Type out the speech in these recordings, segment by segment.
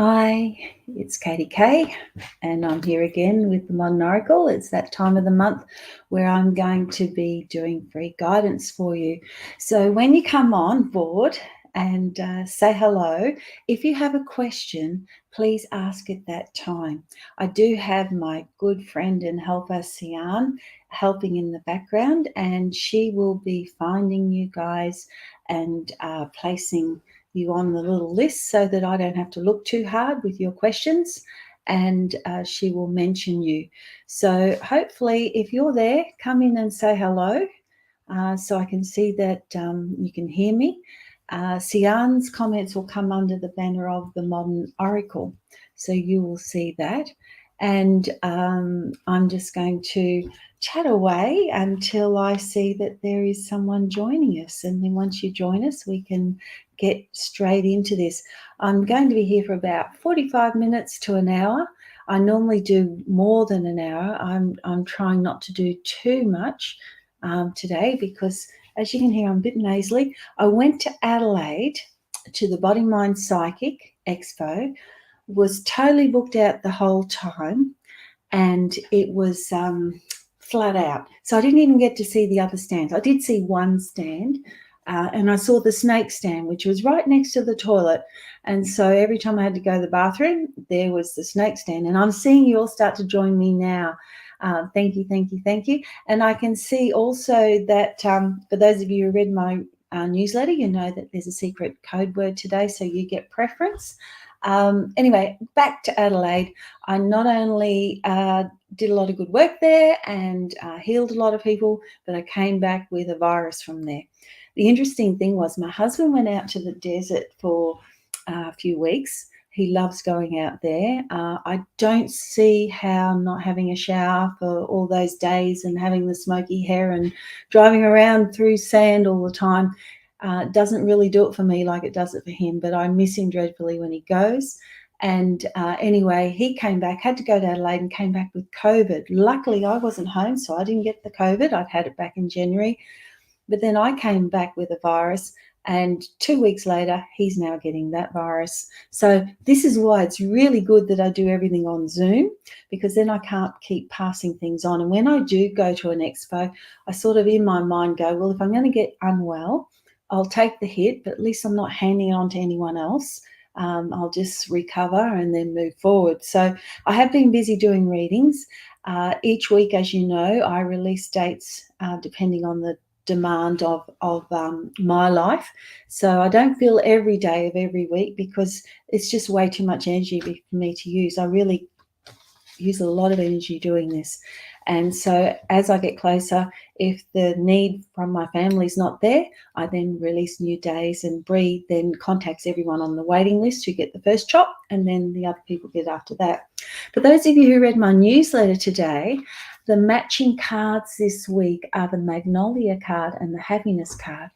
Hi, it's Katy-K, and I'm here again with the Modern Oracle. It's that time of the month where I'm going to be doing free guidance for you. So when you come on board and say hello, if you have a question, please ask at that time. I do have my good friend and helper, Sian, helping in the background, and she will be finding you guys and placing you on the little list so that I don't have to look too hard with your questions, and she will mention you. So hopefully if you're there, come in and say hello so I can see that you can hear me. Sian's comments will come under the banner of the Modern Oracle, so you will see that. And I'm just going to chat away until I see that there is someone joining us. And then once you join us, we can get straight into this. I'm going to be here for about 45 minutes to an hour. I normally do more than an hour. I'm trying not to do too much today because, as you can hear, I'm a bit nasally. I went to Adelaide to the Body Mind Psychic Expo, was totally booked out the whole time, and it was flat out. So I didn't even get to see the other stands. I did see one stand, and I saw the snake stand, which was right next to the toilet. And so every time I had to go to the bathroom, there was the snake stand. And I'm seeing you all start to join me now. Thank you, thank you, thank you. And I can see also that for those of you who read my newsletter, you know that there's a secret code word today, so you get preference. Anyway, back to Adelaide. I not only did a lot of good work there and healed a lot of people, but I came back with a virus from there. The interesting thing was my husband went out to the desert for a few weeks. He loves going out there. I don't see how not having a shower for all those days and having the smoky hair and driving around through sand all the time doesn't really do it for me like it does it for him, but I miss him dreadfully when he goes. And anyway, he came back, had to go to Adelaide and came back with COVID. Luckily, I wasn't home, so I didn't get the COVID. I'd had it back in January. But then I came back with a virus, and 2 weeks later, he's now getting that virus. So this is why it's really good that I do everything on Zoom, because then I can't keep passing things on. And when I do go to an expo, I sort of in my mind go, well, if I'm going to get unwell, I'll take the hit, but at least I'm not handing it on to anyone else. I'll just recover and then move forward. So I have been busy doing readings. Each week, as you know, I release dates depending on the demand of my life. So I don't feel every day of every week because it's just way too much energy for me to use. I really use a lot of energy doing this. And so as I get closer, if the need from my family is not there, I then release new days, and Bree then contacts everyone on the waiting list who get the first chop, and then the other people get after that. For those of you who read my newsletter today, the matching cards this week are the Magnolia card and the Happiness card.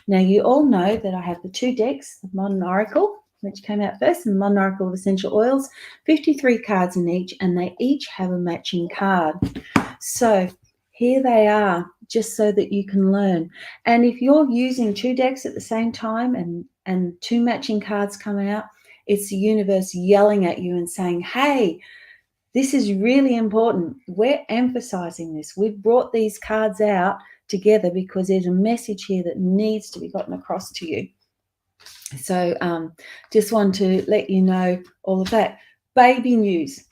Now, you all know that I have the two decks, the Modern Oracle, which came out first, and the Modern Oracle of Essential Oils, 53 cards in each, and they each have a matching card. So here they are, just so that you can learn. And if you're using two decks at the same time and two matching cards come out, it's the universe yelling at you and saying, hey, this is really important. We're emphasizing this. We've brought these cards out together because there's a message here that needs to be gotten across to you. So just want to let you know all of that. Baby news.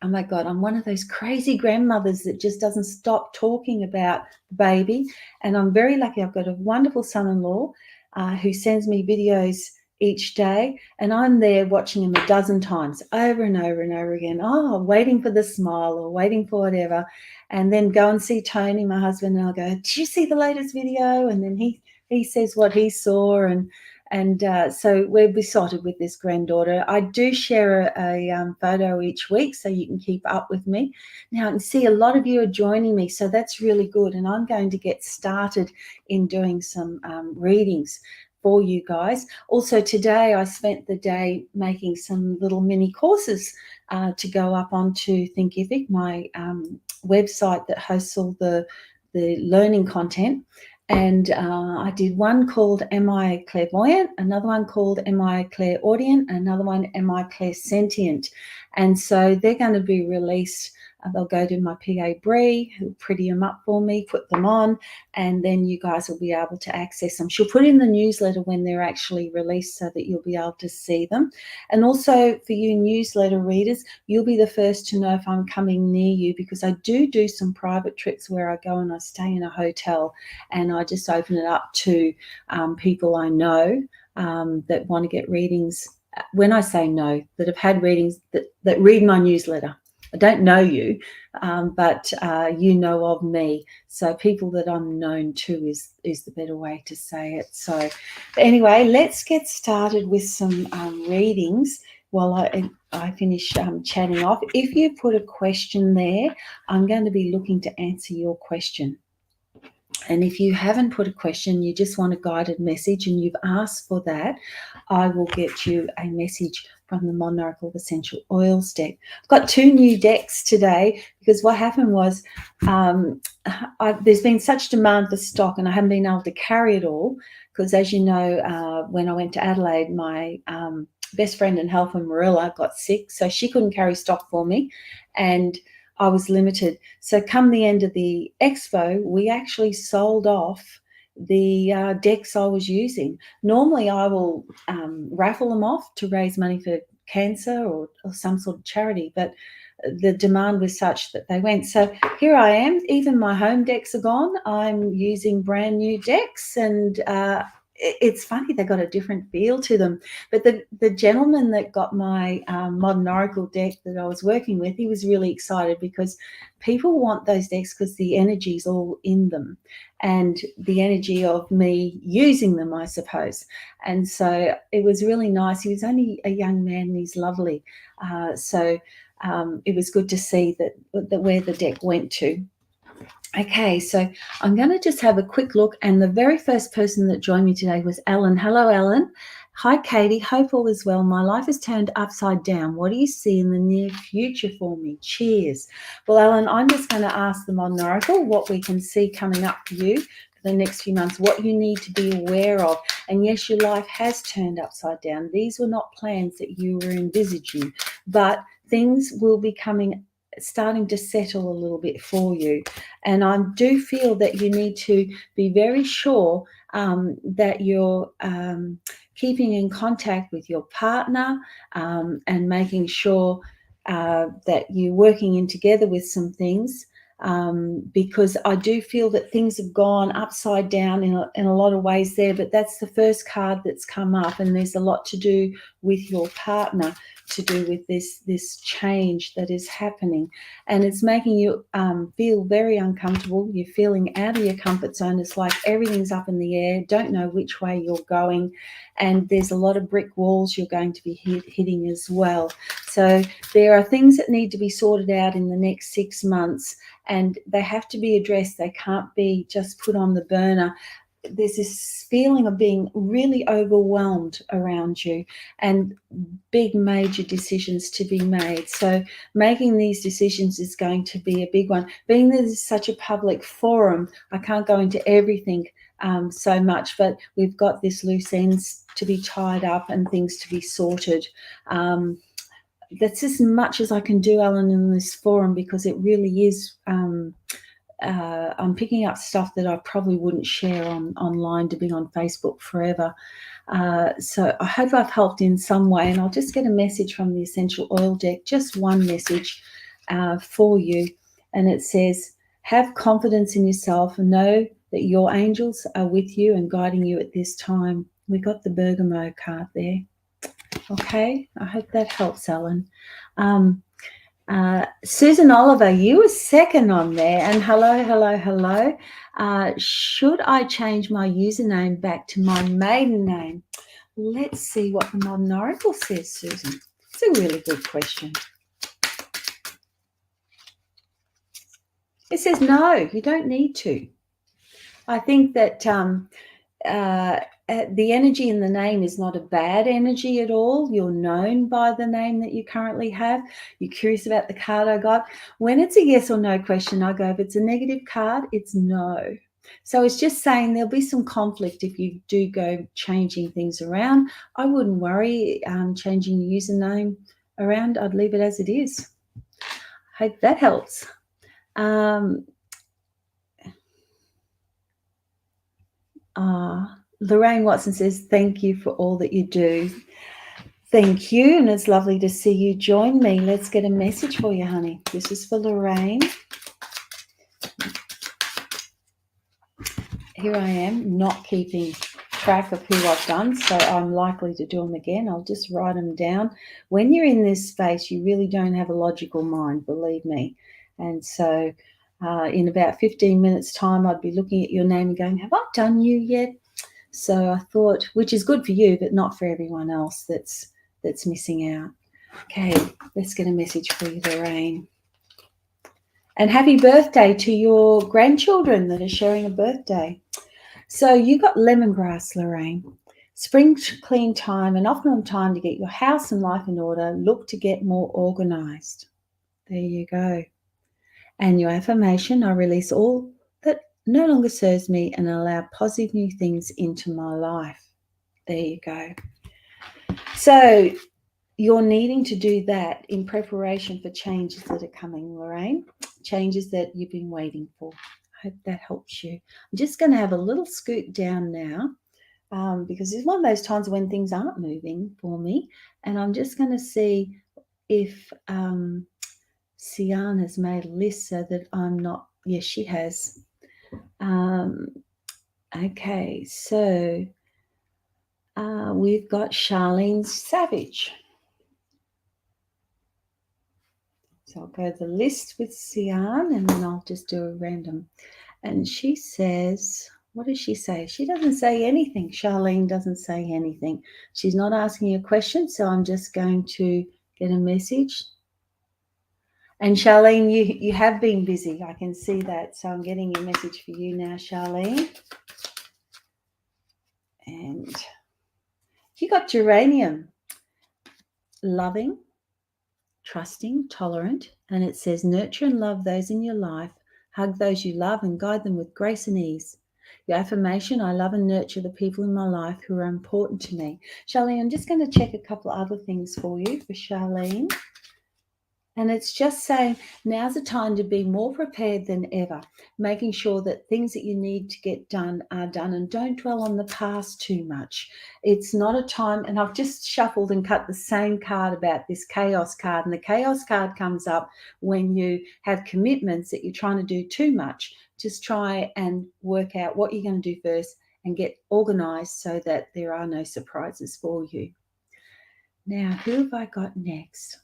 Oh my God, I'm one of those crazy grandmothers that just doesn't stop talking about the baby. And I'm very lucky. I've got a wonderful son-in-law who sends me videos each day, and I'm there watching him a dozen times over and over and over again. Oh, waiting for the smile or waiting for whatever. And then go and see Tony, my husband, and I'll go, did you see the latest video? And then he says what he saw, and so we're besotted with this granddaughter. I do share a photo each week so you can keep up with me. Now I can see a lot of you are joining me, so that's really good. And I'm going to get started in doing some readings for you guys. Also today I spent the day making some little mini courses to go up onto Thinkific, my website that hosts all the learning content. And I did one called Am I Clairvoyant, another one called Am I Clairaudient, another one Am I Clairsentient. And so they're going to be released. They'll go to my PA Bree, who'll pretty them up for me, put them on, and then you guys will be able to access them. She'll put in the newsletter when they're actually released so that you'll be able to see them. And also for you newsletter readers, you'll be the first to know if I'm coming near you, because I do some private trips where I go and I stay in a hotel and I just open it up to people I know that want to get readings. When I say know, that have had readings, that read my newsletter. I don't know you, but you know of me. So people that I'm known to is the better way to say it. So anyway, let's get started with some readings while I finish chatting off. If you put a question there, I'm going to be looking to answer your question. And if you haven't put a question, you just want a guided message and you've asked for that, I will get you a message from the Modern Oracle of Essential Oils deck. I've got 2 new decks today because what happened was there's been such demand for stock and I haven't been able to carry it all because, as you know, when I went to Adelaide, my best friend and helper, Marilla, got sick, so she couldn't carry stock for me. And I was limited. So come the end of the expo, we actually sold off the decks I was using. Normally I will raffle them off to raise money for cancer or some sort of charity, but the demand was such that they went. So here I am. Even my home decks are gone. I'm using brand new decks, and it's funny, they got a different feel to them. But the gentleman that got my Modern Oracle deck that I was working with, he was really excited because people want those decks because the energy's all in them and the energy of me using them, I suppose. And so it was really nice. He was only a young man and he's lovely. It was good to see that where the deck went to. Okay, so I'm going to just have a quick look. And the very first person that joined me today was Ellen. Hello, Ellen. Hi, Katie. Hope all is well. My life is turned upside down. What do you see in the near future for me? Cheers. Well, Ellen, I'm just going to ask the Modern Oracle what we can see coming up for you for the next few months, what you need to be aware of. And yes, your life has turned upside down. These were not plans that you were envisaging, but things will be starting to settle a little bit for you. And I do feel that you need to be very sure that you're keeping in contact with your partner and making sure that you're working in together with some things, because I do feel that things have gone upside down in a lot of ways there, but that's the first card that's come up, and there's a lot to do with your partner, to do with this change that is happening, and it's making you feel very uncomfortable. You're feeling out of your comfort zone. It's like everything's up in the air, don't know which way you're going, and there's a lot of brick walls you're going to be hitting as well. So there are things that need to be sorted out in the next 6 months, and they have to be addressed. They can't be just put on the burner. There's this feeling of being really overwhelmed around you and big major decisions to be made. So making these decisions is going to be a big one. Being that this is such a public forum, I can't go into everything so much, but we've got this loose ends to be tied up and things to be sorted. That's as much as I can do, Alan, in this forum, because it really is I'm picking up stuff that I probably wouldn't share online to be on Facebook forever. So I hope I've helped in some way, and I'll just get a message from the Essential Oil deck, just one message for you. And it says, have confidence in yourself and know that your angels are with you and guiding you at this time. We got the Bergamo card there. Okay, I hope that helps, Ellen. Susan Oliver, you were second on there, and hello. Should I change my username back to my maiden name? Let's see what the Modern Oracle says, Susan. It's a really good question. It says no, you don't need to. I think that the energy in the name is not a bad energy at all. You're known by the name that you currently have. You're curious about the card I got. When it's a yes or no question, I go, if it's a negative card, it's no. So it's just saying there'll be some conflict if you do go changing things around. I wouldn't worry changing your username around. I'd leave it as it is. Hope that helps. Lorraine Watson says, thank you for all that you do. Thank you, and it's lovely to see you join me. Let's get a message for you, honey. This is for Lorraine. Here I am, not keeping track of who I've done, so I'm likely to do them again. I'll just write them down. When you're in this space, you really don't have a logical mind, believe me. And so in about 15 minutes' time, I'd be looking at your name and going, have I done you yet? So I thought, which is good for you, but not for everyone else that's missing out. Okay, let's get a message for you, Lorraine. And happy birthday to your grandchildren that are sharing a birthday. So you got lemongrass, Lorraine. Spring clean time and optimum time to get your house and life in order. Look to get more organised. There you go. And your affirmation, I release all that no longer serves me and allow positive new things into my life. There you go. So you're needing to do that in preparation for changes that are coming, Lorraine, changes that you've been waiting for. I hope that helps you. I'm just going to have a little scoot down now because it's one of those times when things aren't moving for me. And I'm just going to see if Sian has made a list so that I'm not, yes, she has. Okay, so we've got Charlene Savage. So I'll go the list with Sian and then I'll just do a random. And she says, what does she say? She doesn't say anything. Charlene doesn't say anything. She's not asking a question, so I'm just going to get a message. And Charlene, you have been busy. I can see that. So I'm getting a message for you now, Charlene. And you got geranium. Loving, trusting, tolerant, and it says nurture and love those in your life, hug those you love and guide them with grace and ease. Your affirmation, I love and nurture the people in my life who are important to me. Charlene, I'm just going to check a couple of other things for you for Charlene. And it's just saying now's the time to be more prepared than ever, making sure that things that you need to get done are done and don't dwell on the past too much. It's not a time, and I've just shuffled and cut the same card about this chaos card, and the chaos card comes up when you have commitments that you're trying to do too much. Just try and work out what you're going to do first and get organised so that there are no surprises for you. Now, who have I got next?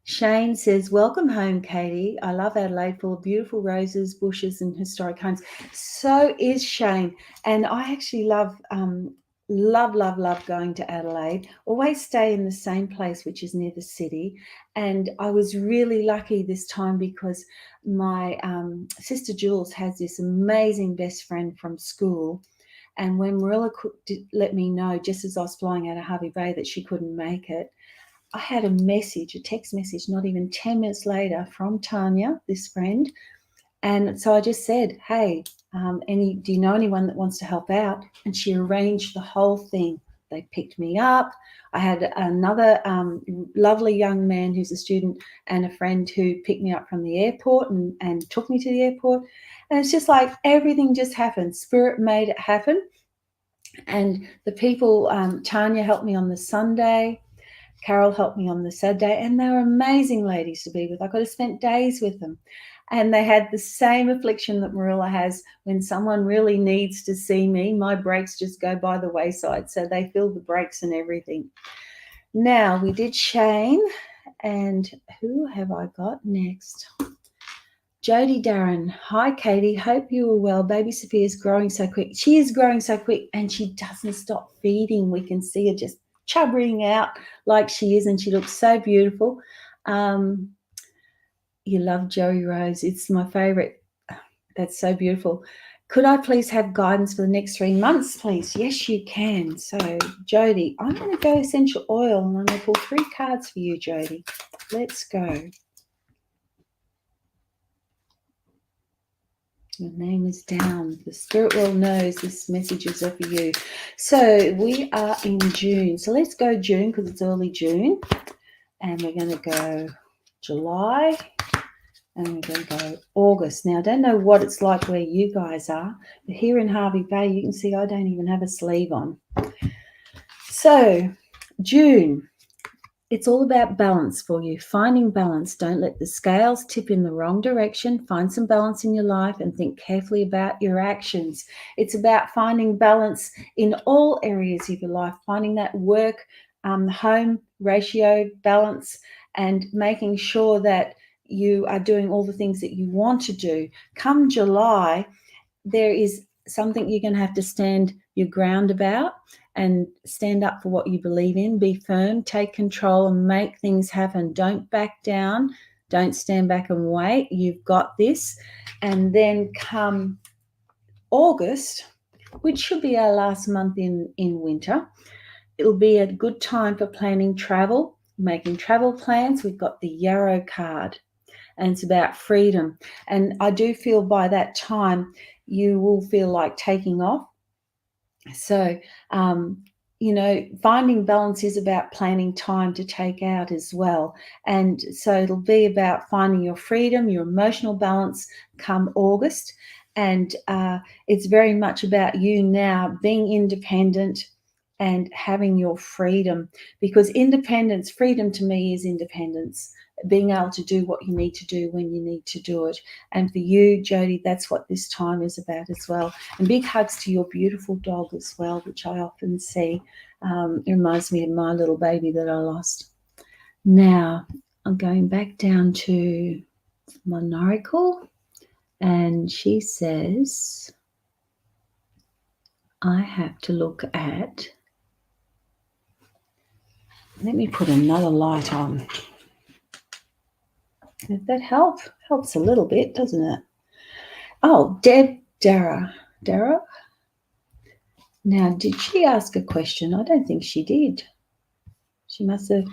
Shane says, welcome home, Katie. I love Adelaide, full of beautiful roses, bushes, and historic homes. So is Shane. And I actually love going to Adelaide. Always stay in the same place, which is near the city. And I was really lucky this time because my sister Jules has this amazing best friend from school. And when Marilla let me know, just as I was flying out of Harvey Bay, that she couldn't make it, I had a text message, not even 10 minutes later from Tanya, this friend. And so I just said, hey, do you know anyone that wants to help out? And she arranged the whole thing. They picked me up. I had another lovely young man who's a student and a friend who picked me up from the airport and took me to the airport. And it's just like everything just happened. Spirit made it happen. And the people, Tanya helped me on the Sunday. Carol helped me on the Saturday, and they were amazing ladies to be with. I could have spent days with them. And they had the same affliction that Marilla has. When someone really needs to see me, my brakes just go by the wayside. So they fill the brakes and everything. Now, we did Shane, and who have I got next? Jody Darren. Hi, Katie. Hope you are well. Baby Sophia is growing so quick. She is growing so quick, and she doesn't stop feeding. We can see her just chubbering out like she is, and she looks so beautiful. You love Joey Rose. It's my favorite. That's so beautiful. Could I please have guidance for the next 3 months, please? Yes, you can. So, Jody, I'm going to go essential oil, and I'm going to pull 3 cards for you, Jody. Let's go. Your name is down. The spirit world knows this message is for you. So we are in June. So let's go June because it's early June. And we're going to go July. And we're going to go August. Now, I don't know what it's like where you guys are. But here in Harvey Bay, you can see I don't even have a sleeve on. So June. It's all about balance for you, finding balance. Don't let the scales tip in the wrong direction. Find some balance in your life and think carefully about your actions. It's about finding balance in all areas of your life, finding that work, home ratio balance, and making sure that you are doing all the things that you want to do. Come July, there is something you're going to have to stand your ground about and stand up for what you believe in. Be firm, take control, and make things happen. Don't back down. Don't stand back and wait. You've got this. And then come August, which should be our last month in winter, it'll be a good time for planning travel, making travel plans. We've got the Yarrow card, and it's about freedom. And I do feel by that time you will feel like taking off. So, finding balance is about planning time to take out as well. And so it'll be about finding your freedom, your emotional balance come August. And it's very much about you now being independent and having your freedom, because freedom to me is independence, being able to do what you need to do when you need to do it. And for you, Jody, that's what this time is about as well. And big hugs to your beautiful dog as well, which I often see. It reminds me of my little baby that I lost. Now, I'm going back down to Monorical, and she says, I have to look at, let me put another light on. If that helps a little bit, doesn't it? Oh, Dara. Now, did she ask a question? I don't think she did. She must have.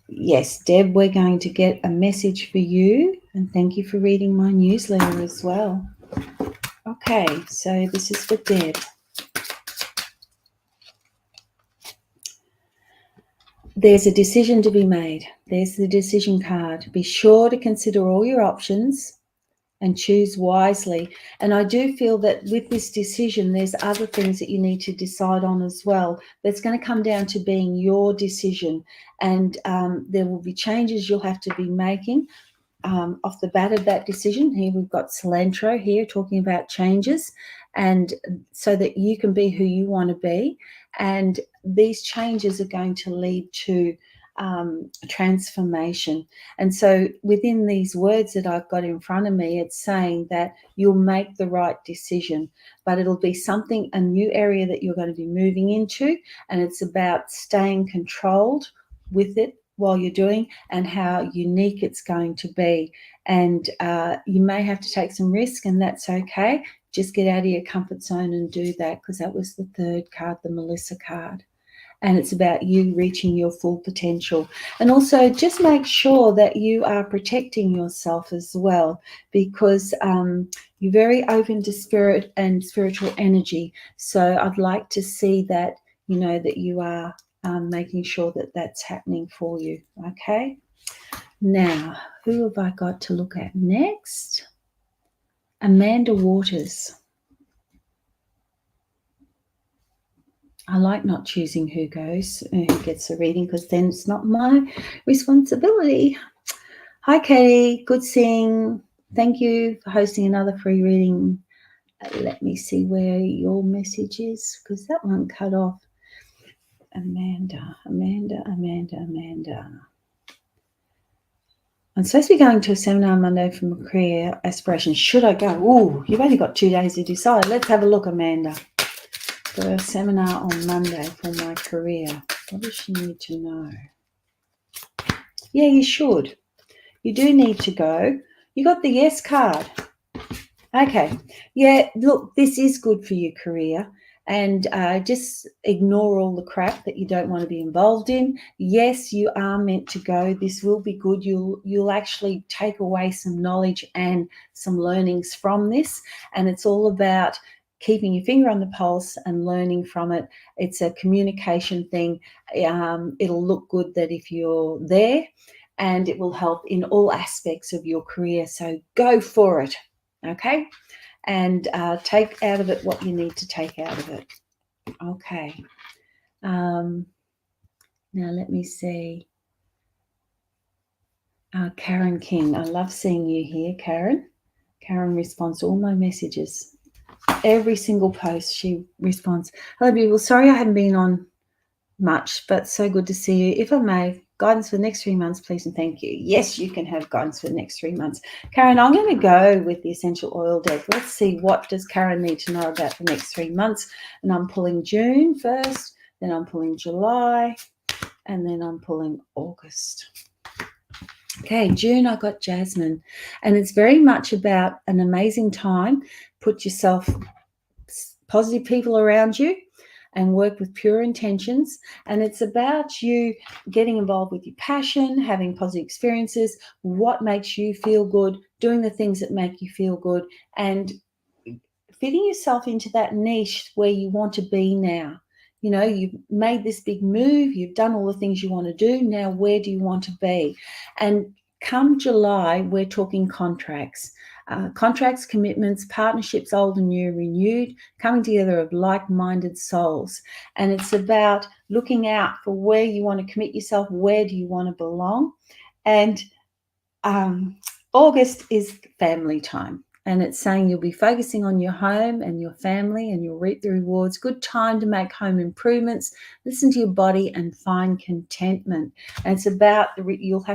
Yes, Deb, we're going to get a message for you. And thank you for reading my newsletter as well. Okay, so this is for Deb. There's a decision to be made. There's the decision card. Be sure to consider all your options and choose wisely. And I do feel that with this decision, there's other things that you need to decide on as well. But it's going to come down to being your decision. And there will be changes you'll have to be making off the bat of that decision. Here we've got Cilantro here talking about changes, and so that you can be who you want to be. And these changes are going to lead to transformation. And so within these words that I've got in front of me, it's saying that you'll make the right decision, but it'll be a new area that you're going to be moving into. And it's about staying controlled with it while you're doing, and how unique it's going to be. And you may have to take some risk, and that's okay. Just get out of your comfort zone and do that, because that was the third card, the Melissa card. And it's about you reaching your full potential. And also just make sure that you are protecting yourself as well, because you're very open to spirit and spiritual energy. So I'd like to see that, that you are making sure that that's happening for you. Okay. Now, who have I got to look at next? Amanda Waters. I like not choosing who gets the reading, because then it's not my responsibility. Hi, Katie. Good seeing. Thank you for hosting another free reading. Let me see where your message is, because that one cut off. Amanda. I'm supposed to be going to a seminar Monday for my career aspirations. Should I go? Oh, you've only got 2 days to decide. Let's have a look, Amanda. Got a seminar on Monday for my career. What does she need to know? Yeah, you should. You do need to go. You got the yes card. Okay. Yeah, look, this is good for your career. and just ignore all the crap that you don't want to be involved in. Yes, you are meant to go. This will be good. You'll actually take away some knowledge and some learnings from this, and it's all about keeping your finger on the pulse and learning from it. It's a communication thing. It'll look good that if you're there, and it will help in all aspects of your career. So go for it, okay? And take out of it what you need to take out of it. Okay. Now let me see. Karen King. I love seeing you here, Karen. Karen responds to all my messages. Every single post she responds. Hello, people. Sorry I haven't been on much, but so good to see you. If I may, guidance for the next 3 months, please and thank you. Yes, you can have guidance for the next 3 months. Karen, I'm going to go with the essential oil deck. Let's see, what does Karen need to know about the next 3 months? And I'm pulling June first, then I'm pulling July, and then I'm pulling August. Okay, June, I got Jasmine, and it's very much about an amazing time. Put yourself, positive people around you, and work with pure intentions. And it's about you getting involved with your passion, having positive experiences, what makes you feel good, doing the things that make you feel good, and fitting yourself into that niche where you want to be now. You know, you've made this big move, you've done all the things you want to do. Now, where do you want to be? And come July, we're talking contracts. Contracts, commitments, partnerships, old and new, renewed, coming together of like-minded souls. And it's about looking out for where you want to commit yourself, where do you want to belong. And August is family time. And it's saying you'll be focusing on your home and your family, and you'll reap the rewards. Good time to make home improvements, listen to your body, and find contentment. And it's about you'll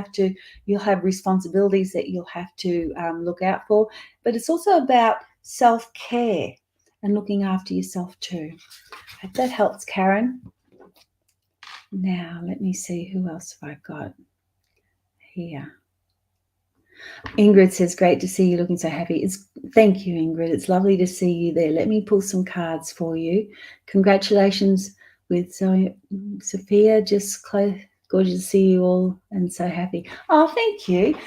have responsibilities that you'll have to look out for, but it's also about self-care and looking after yourself too. I hope that helps, Karen. Now let me see, who else have I got here. Ingrid says, great to see you looking so happy. Thank you, Ingrid. It's lovely to see you there. Let me pull some cards for you. Congratulations with Sophia. Just gorgeous to see you all and so happy. Oh, thank you.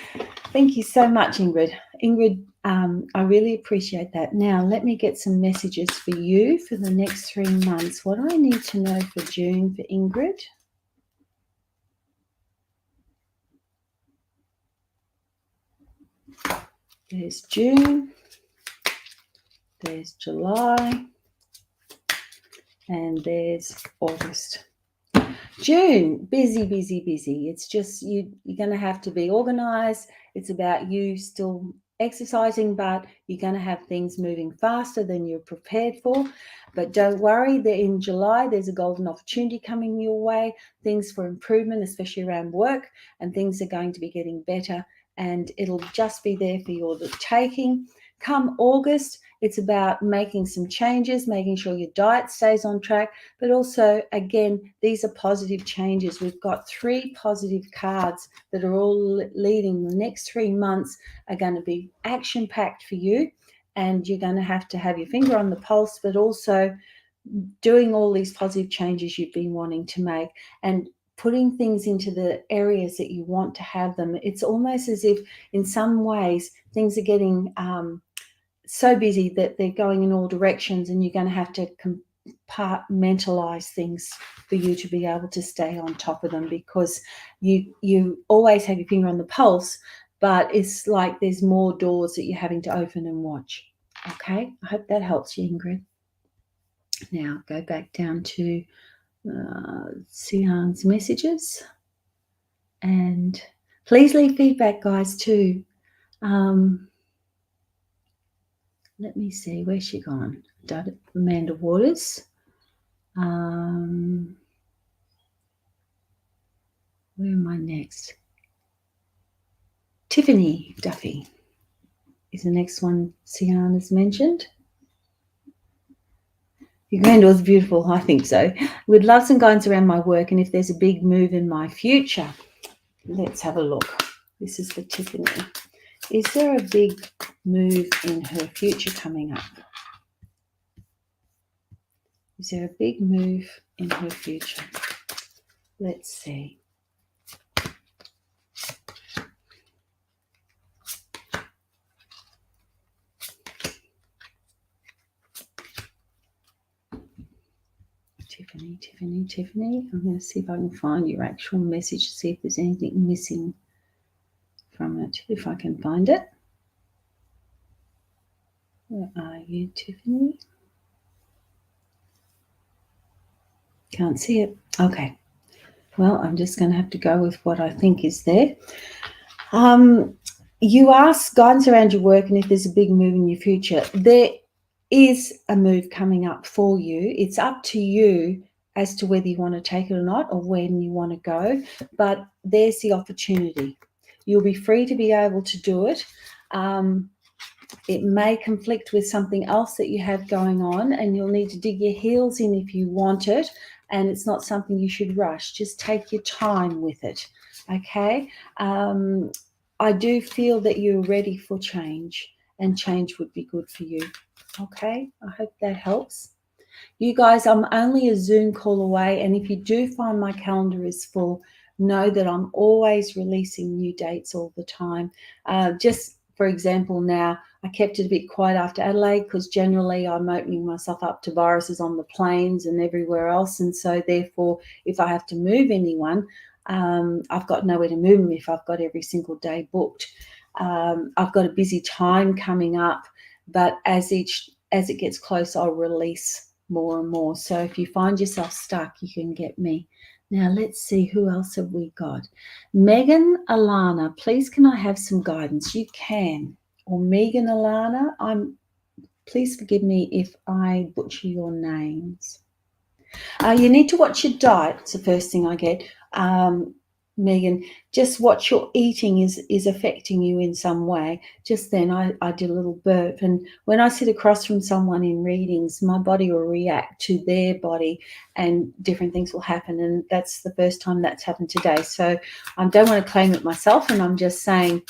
Thank you so much, Ingrid. Ingrid, I really appreciate that. Now, let me get some messages for you for the next 3 months. What do I need to know for June for Ingrid? There's June, there's July, and there's August. June, busy, busy, busy. It's just you're going to have to be organized. It's about you still exercising, but you're going to have things moving faster than you're prepared for. But don't worry, that in July, there's a golden opportunity coming your way, things for improvement, especially around work, and things are going to be getting better. And it'll just be there for your taking. Come August, it's about making some changes, making sure your diet stays on track, but also, again, these are positive changes. We've got 3 positive cards that are all leading. The next 3 months are going to be action-packed for you, and you're going to have your finger on the pulse, but also doing all these positive changes you've been wanting to make and putting things into the areas that you want to have them. It's almost as if in some ways things are getting so busy that they're going in all directions, and you're going to have to compartmentalize things for you to be able to stay on top of them, because you always have your finger on the pulse, but it's like there's more doors that you're having to open and watch. Okay, I hope that helps you, Ingrid. Now go back down to Sian's messages, and please leave feedback, guys, too. Let me see, where's she gone? Amanda Waters. Where am I next? Tiffany Duffy is the next one Sian has mentioned. Your granddaughter's beautiful, I think so. Would love some guidance around my work and if there's a big move in my future. Let's have a look. This is for Tiffany. Is there a big move in her future coming up? Is there a big move in her future? Let's see. Tiffany. I'm going to see if I can find your actual message, see if there's anything missing from it, if I can find it. Where are you, Tiffany? Can't see it. Okay. Well, I'm just going to have to go with what I think is there. You ask guidance around your work and if there's a big move in your future. There is a move coming up for you. It's up to you as to whether you want to take it or not, or when you want to go. But there's the opportunity. You'll be free to be able to do it. It may conflict with something else that you have going on, and you'll need to dig your heels in if you want it. And it's not something you should rush. Just take your time with it. Okay. I do feel that you're ready for change, and change would be good for you. Okay. I hope that helps. You guys, I'm only a Zoom call away, and if you do find my calendar is full, know that I'm always releasing new dates all the time. Just for example, now I kept it a bit quiet after Adelaide because generally I'm opening myself up to viruses on the planes and everywhere else, and so therefore if I have to move anyone, I've got nowhere to move them if I've got every single day booked. I've got a busy time coming up, but as it gets close, I'll release more and more. So if you find yourself stuck, you can get me. Now let's see, who else have we got? Megan Alana, please can I have some guidance? You can. Or Megan Alana, please forgive me if I butcher your names. You need to watch your diet. It's the first thing I get. Megan, just what you're eating is affecting you in some way. Just then I did a little burp, and when I sit across from someone in readings, my body will react to their body and different things will happen, and that's the first time that's happened today. So I don't want to claim it myself, and I'm just saying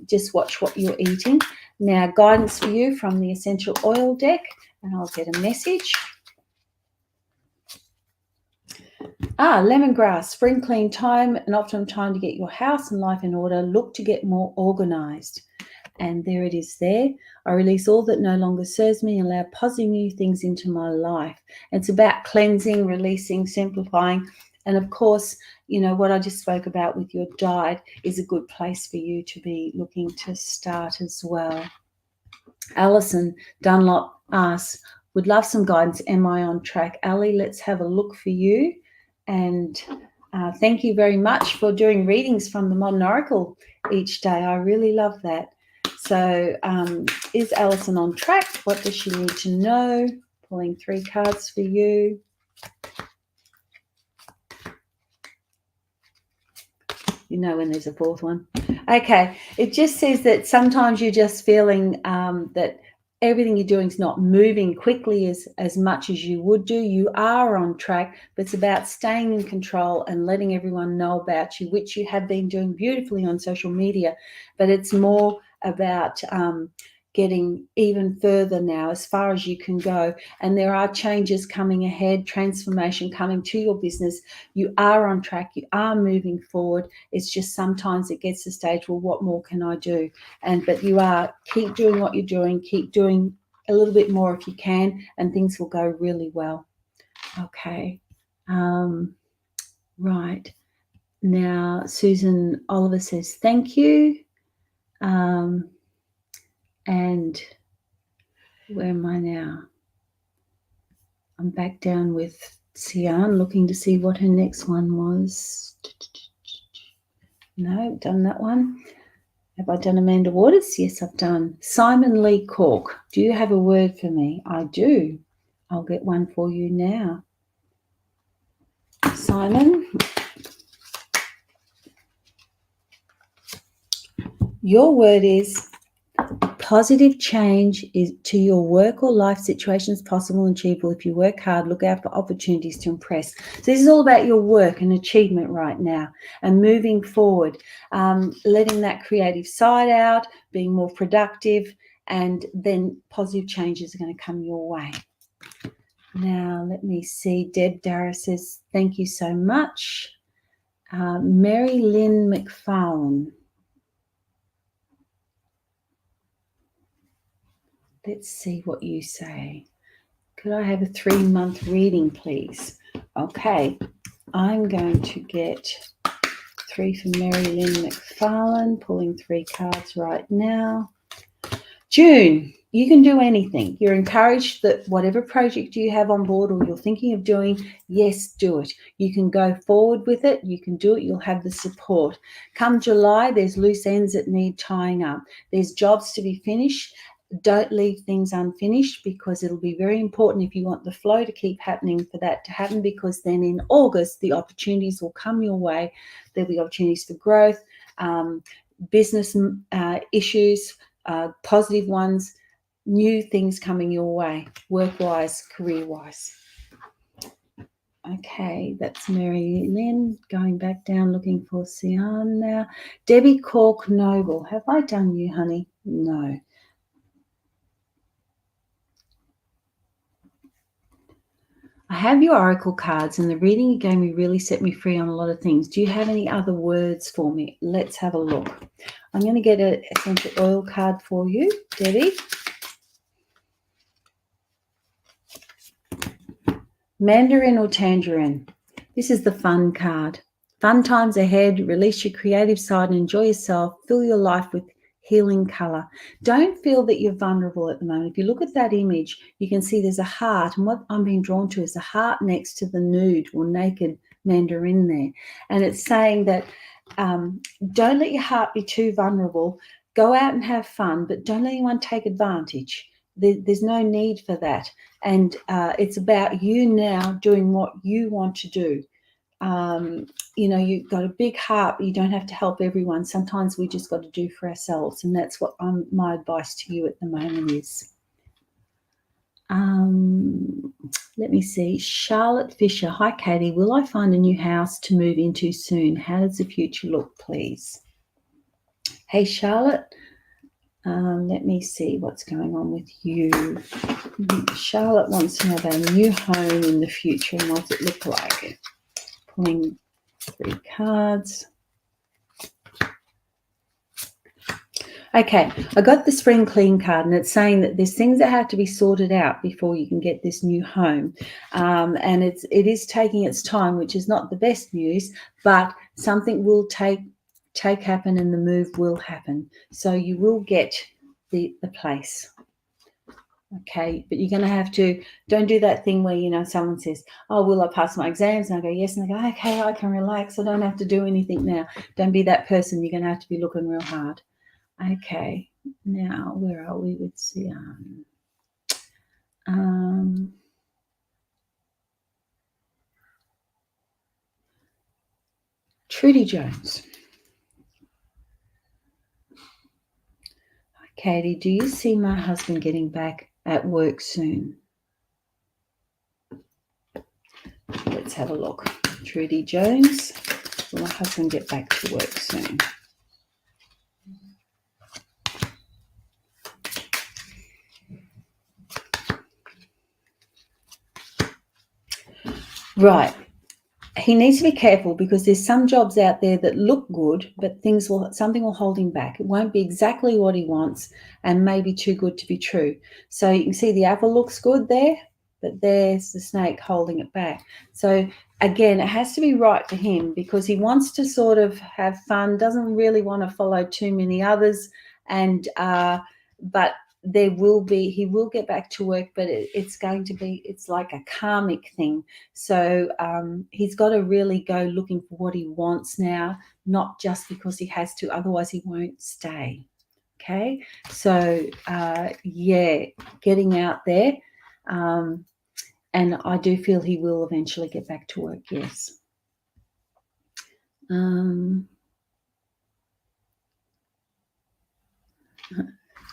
just watch what you're eating. Now, guidance for you from the essential oil deck, and I'll get a message. Lemongrass, spring clean time, an optimum time to get your house and life in order. Look to get more organized. And there it is there. I release all that no longer serves me and allow positive new things into my life. It's about cleansing, releasing, simplifying. And of course, you know, what I just spoke about with your diet is a good place for you to be looking to start as well. Alison Dunlop asks, would love some guidance. Am I on track? Ali, let's have a look for you. And thank you very much for doing readings from the Modern Oracle each day. I really love that. So is Alison on track? What does she need to know? Pulling 3 cards for you. You know when there's a 4th one. Okay, it just says that sometimes you're just feeling that everything you're doing is not moving quickly as much as you would do. You are on track, but it's about staying in control and letting everyone know about you, which you have been doing beautifully on social media. But it's more about getting even further now, as far as you can go. And there are changes coming ahead, transformation coming to your business. You are on track. You are moving forward. It's just sometimes it gets to the stage, well, what more can I do? But you are, keep doing what you're doing. Keep doing a little bit more if you can, and things will go really well. Okay. Right. Now, Susan Oliver says, thank you. And where am I now? I'm back down with Sian, looking to see what her next one was. No, done that one. Have I done Amanda Waters? Yes, I've done. Simon Lee Cork, do you have a word for me? I do. I'll get one for you now. Simon, your word is positive change is to your work or life situations possible and achievable. If you work hard, look out for opportunities to impress. So this is all about your work and achievement right now and moving forward, letting that creative side out, being more productive, and then positive changes are going to come your way. Now, let me see. Deb Dara says, thank you so much. Mary Lynn McFarlane. Let's see what you say. Could I have a 3-month reading, please? Okay. I'm going to get 3 for Mary Lynn McFarlane, pulling 3 cards right now. June, you can do anything. You're encouraged that whatever project you have on board or you're thinking of doing, yes, do it. You can go forward with it. You can do it. You'll have the support. Come July, there's loose ends that need tying up. There's jobs to be finished. Don't leave things unfinished, because it'll be very important if you want the flow to keep happening for that to happen, because then in August, the opportunities will come your way. There'll be opportunities for growth, business issues, positive ones, new things coming your way, work-wise, career-wise. Okay, that's Mary Lynn. Going back down, looking for Sian now. Debbie Cork Noble. Have I done you, honey? No. I have your oracle cards, and the reading you gave me really set me free on a lot of things. Do you have any other words for me? Let's have a look. I'm going to get an essential oil card for you, Debbie. Mandarin or tangerine? This is the fun card. Fun times ahead. Release your creative side and enjoy yourself. Fill your life with healing color. Don't feel that you're vulnerable at the moment. If you look at that image, you can see there's a heart, and what I'm being drawn to is a heart next to the nude or naked mandarin there. And it's saying that don't let your heart be too vulnerable. Go out and have fun, but don't let anyone take advantage. There's no need for that. And it's about you now doing what you want to do. You've got a big heart, but you don't have to help everyone. Sometimes we just got to do for ourselves, and that's what my advice to you at the moment is. Let me see. Charlotte Fisher. Hi, Katie. Will I find a new house to move into soon? How does the future look, please? Hey, Charlotte. Let me see what's going on with you. Charlotte wants to know about a new home in the future, and what does it look like? Pulling 3 cards. Okay, I got the spring clean card, and it's saying that there's things that have to be sorted out before you can get this new home, and it is taking its time, which is not the best news, but something will take happen, and the move will happen. So you will get the place. Okay, but you're going to have to, don't do that thing where, someone says, oh, will I pass my exams? And I go, yes. And I go, okay, I can relax. I don't have to do anything now. Don't be that person. You're going to have to be looking real hard. Okay, now where are we with Sian? Trudy Jones. Hi, Katie, do you see my husband getting back at work soon? Let's have a look. Trudy Jones, will my husband get back to work soon? Right. He needs to be careful, because there's some jobs out there that look good, but something will hold him back. It won't be exactly what he wants, and maybe too good to be true. So you can see the apple looks good there, but there's the snake holding it back. So again, it has to be right for him, because he wants to sort of have fun, doesn't really want to follow too many others, and but he will get back to work, but it's like a karmic thing. So he's got to really go looking for what he wants now, not just because he has to, otherwise he won't stay. Okay, so getting out there, and I do feel he will eventually get back to work, yes.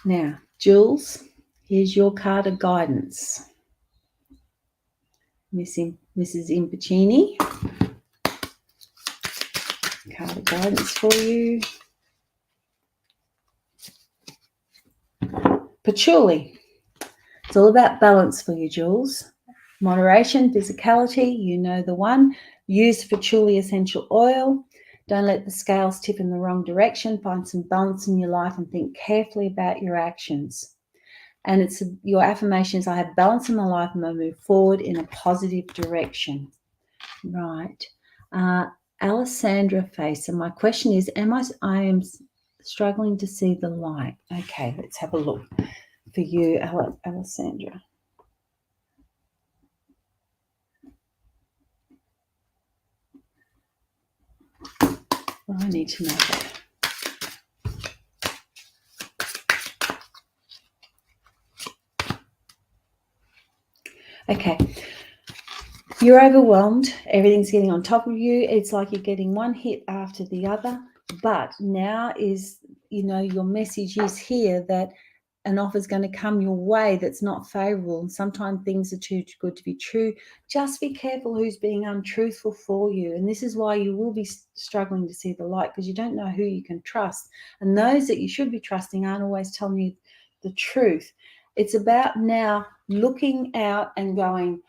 Now, Jules, here's your card of guidance. Mrs. Impacini. Card of guidance for you. Patchouli. It's all about balance for you, Jules. Moderation, physicality, you know the one. Use patchouli essential oil. Don't let the scales tip in the wrong direction. Find some balance in your life and think carefully about your actions. And it's your affirmations: I have balance in my life and I move forward in a positive direction. Right. Alessandra Face. And my question is, I am struggling to see the light. Okay, let's have a look for you, Alessandra. Well, I need to know that. Okay. You're overwhelmed. Everything's getting on top of you. It's like you're getting one hit after the other. But now is, your message is here that an offer is going to come your way that's not favorable. And sometimes things are too good to be true. Just be careful who's being untruthful for you. And this is why you will be struggling to see the light, because you don't know who you can trust. And those that you should be trusting aren't always telling you the truth. It's about now looking out and going,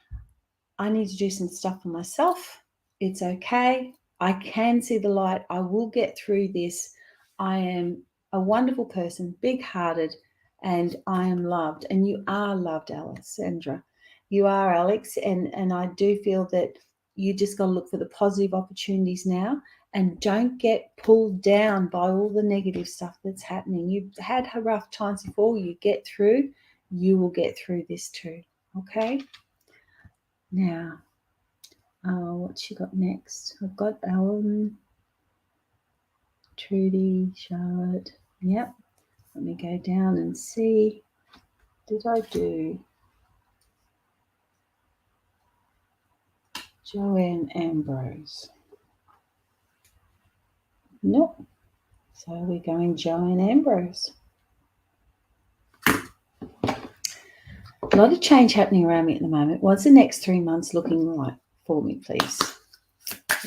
I need to do some stuff for myself. It's okay. I can see the light. I will get through this. I am a wonderful person, big-hearted, and I am loved. And you are loved, Alessandra. You are, Alex. And I do feel that you just got to look for the positive opportunities now, and don't get pulled down by all the negative stuff that's happening. You've had rough times before. You get through. You will get through this too. Okay? Now, what she got next? I've got Ellen, Trudy, Charlotte. Yep. Let me go down and see. Did I do Joanne Ambrose? Nope. So we're going Joanne Ambrose. A lot of change happening around me at the moment. What's the next 3 months looking like for me, please?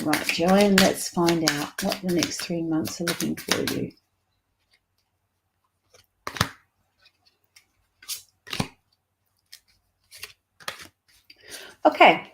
Right, Joanne, let's find out what the next 3 months are looking for you. Okay,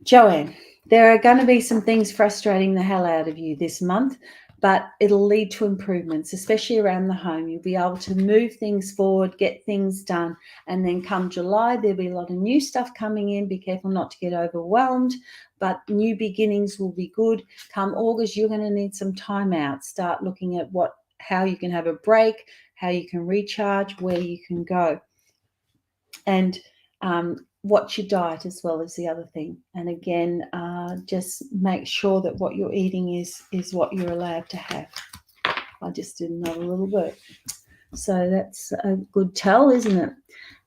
Joanne, there are going to be some things frustrating the hell out of you this month, but it'll lead to improvements, especially around the home. You'll be able to move things forward, get things done, and then come July, there'll be a lot of new stuff coming in. Be careful not to get overwhelmed, but new beginnings will be good. Come August, you're going to need some time out. Start looking at how you can have a break, how you can recharge, where you can go. And watch your diet as well as the other thing. And again, just make sure that what you're eating is what you're allowed to have. I just did another little bit. So that's a good tell, isn't it?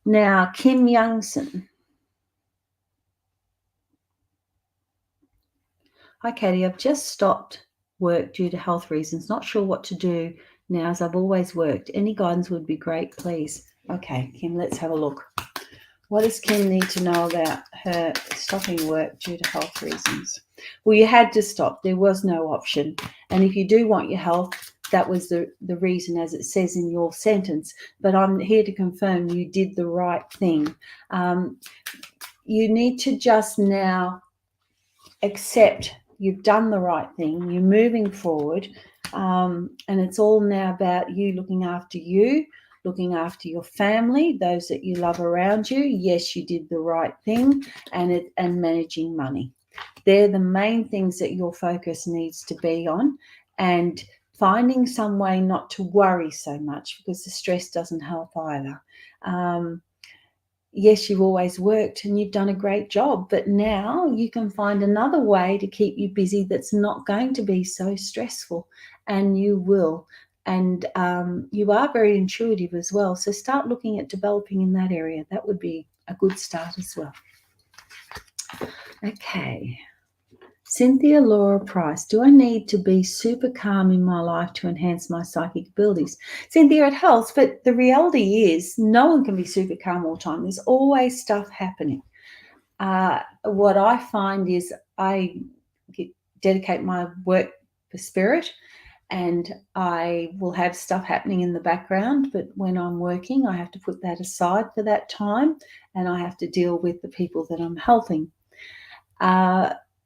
Now, Kim Youngson. Hi, Katie. I've just stopped work due to health reasons. Not sure what to do now, as I've always worked. Any guidance would be great, please. Okay, Kim, let's have a look. What does Kim need to know about her stopping work due to health reasons? Well, you had to stop. There was no option. And if you do want your health, that was the reason, as it says in your sentence. But I'm here to confirm you did the right thing. You need to just now accept you've done the right thing. You're moving forward. And it's all now about you looking after you, looking after your family, those that you love around you. Yes, you did the right thing, and managing money. They're the main things that your focus needs to be on, and finding some way not to worry so much, because the stress doesn't help either. Yes, you've always worked and you've done a great job, but now you can find another way to keep you busy that's not going to be so stressful, and you will. And you are very intuitive as well. So start looking at developing in that area. That would be a good start as well. Okay. Cynthia Laura Price. Do I need to be super calm in my life to enhance my psychic abilities? Cynthia, it helps, but the reality is no one can be super calm all the time. There's always stuff happening. What I find is I dedicate my work for spirit, and I will have stuff happening in the background, but when I'm working, I have to put that aside for that time, and I have to deal with the people that I'm helping.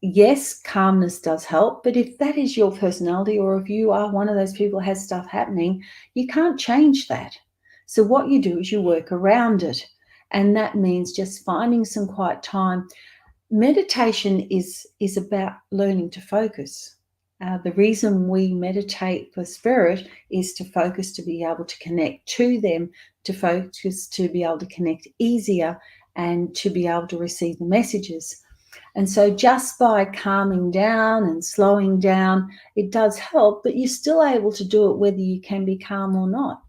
Yes, calmness does help, but if that is your personality, or if you are one of those people who has stuff happening, you can't change that. So what you do is you work around it, and that means just finding some quiet time. Meditation is about learning to focus. The reason we meditate for spirit is to focus, to be able to connect to them, to focus, to be able to connect easier, and to be able to receive the messages. And so just by calming down and slowing down, it does help, but you're still able to do it whether you can be calm or not.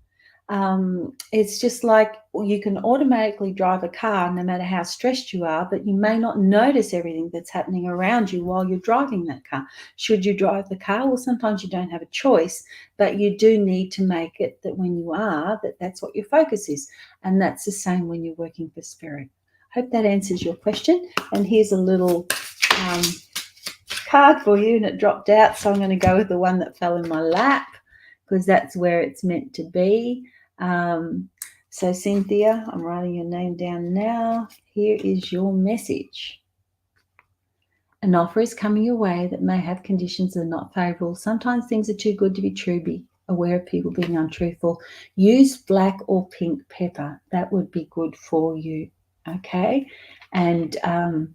It's just like you can automatically drive a car no matter how stressed you are, but you may not notice everything that's happening around you while you're driving that car. Should you drive the car? Well, sometimes you don't have a choice, but you do need to make it that when you are, that's what your focus is. And that's the same when you're working for spirit. Hope that answers your question. And here's a little card for you, and it dropped out, so I'm going to go with the one that fell in my lap because that's where it's meant to be. So Cynthia, I'm writing your name down now. Here is your message. An offer is coming your way that may have conditions that are not favorable. Sometimes things are too good to be true. Be aware of people being untruthful. Use black or pink pepper. That would be good for you. Okay. And I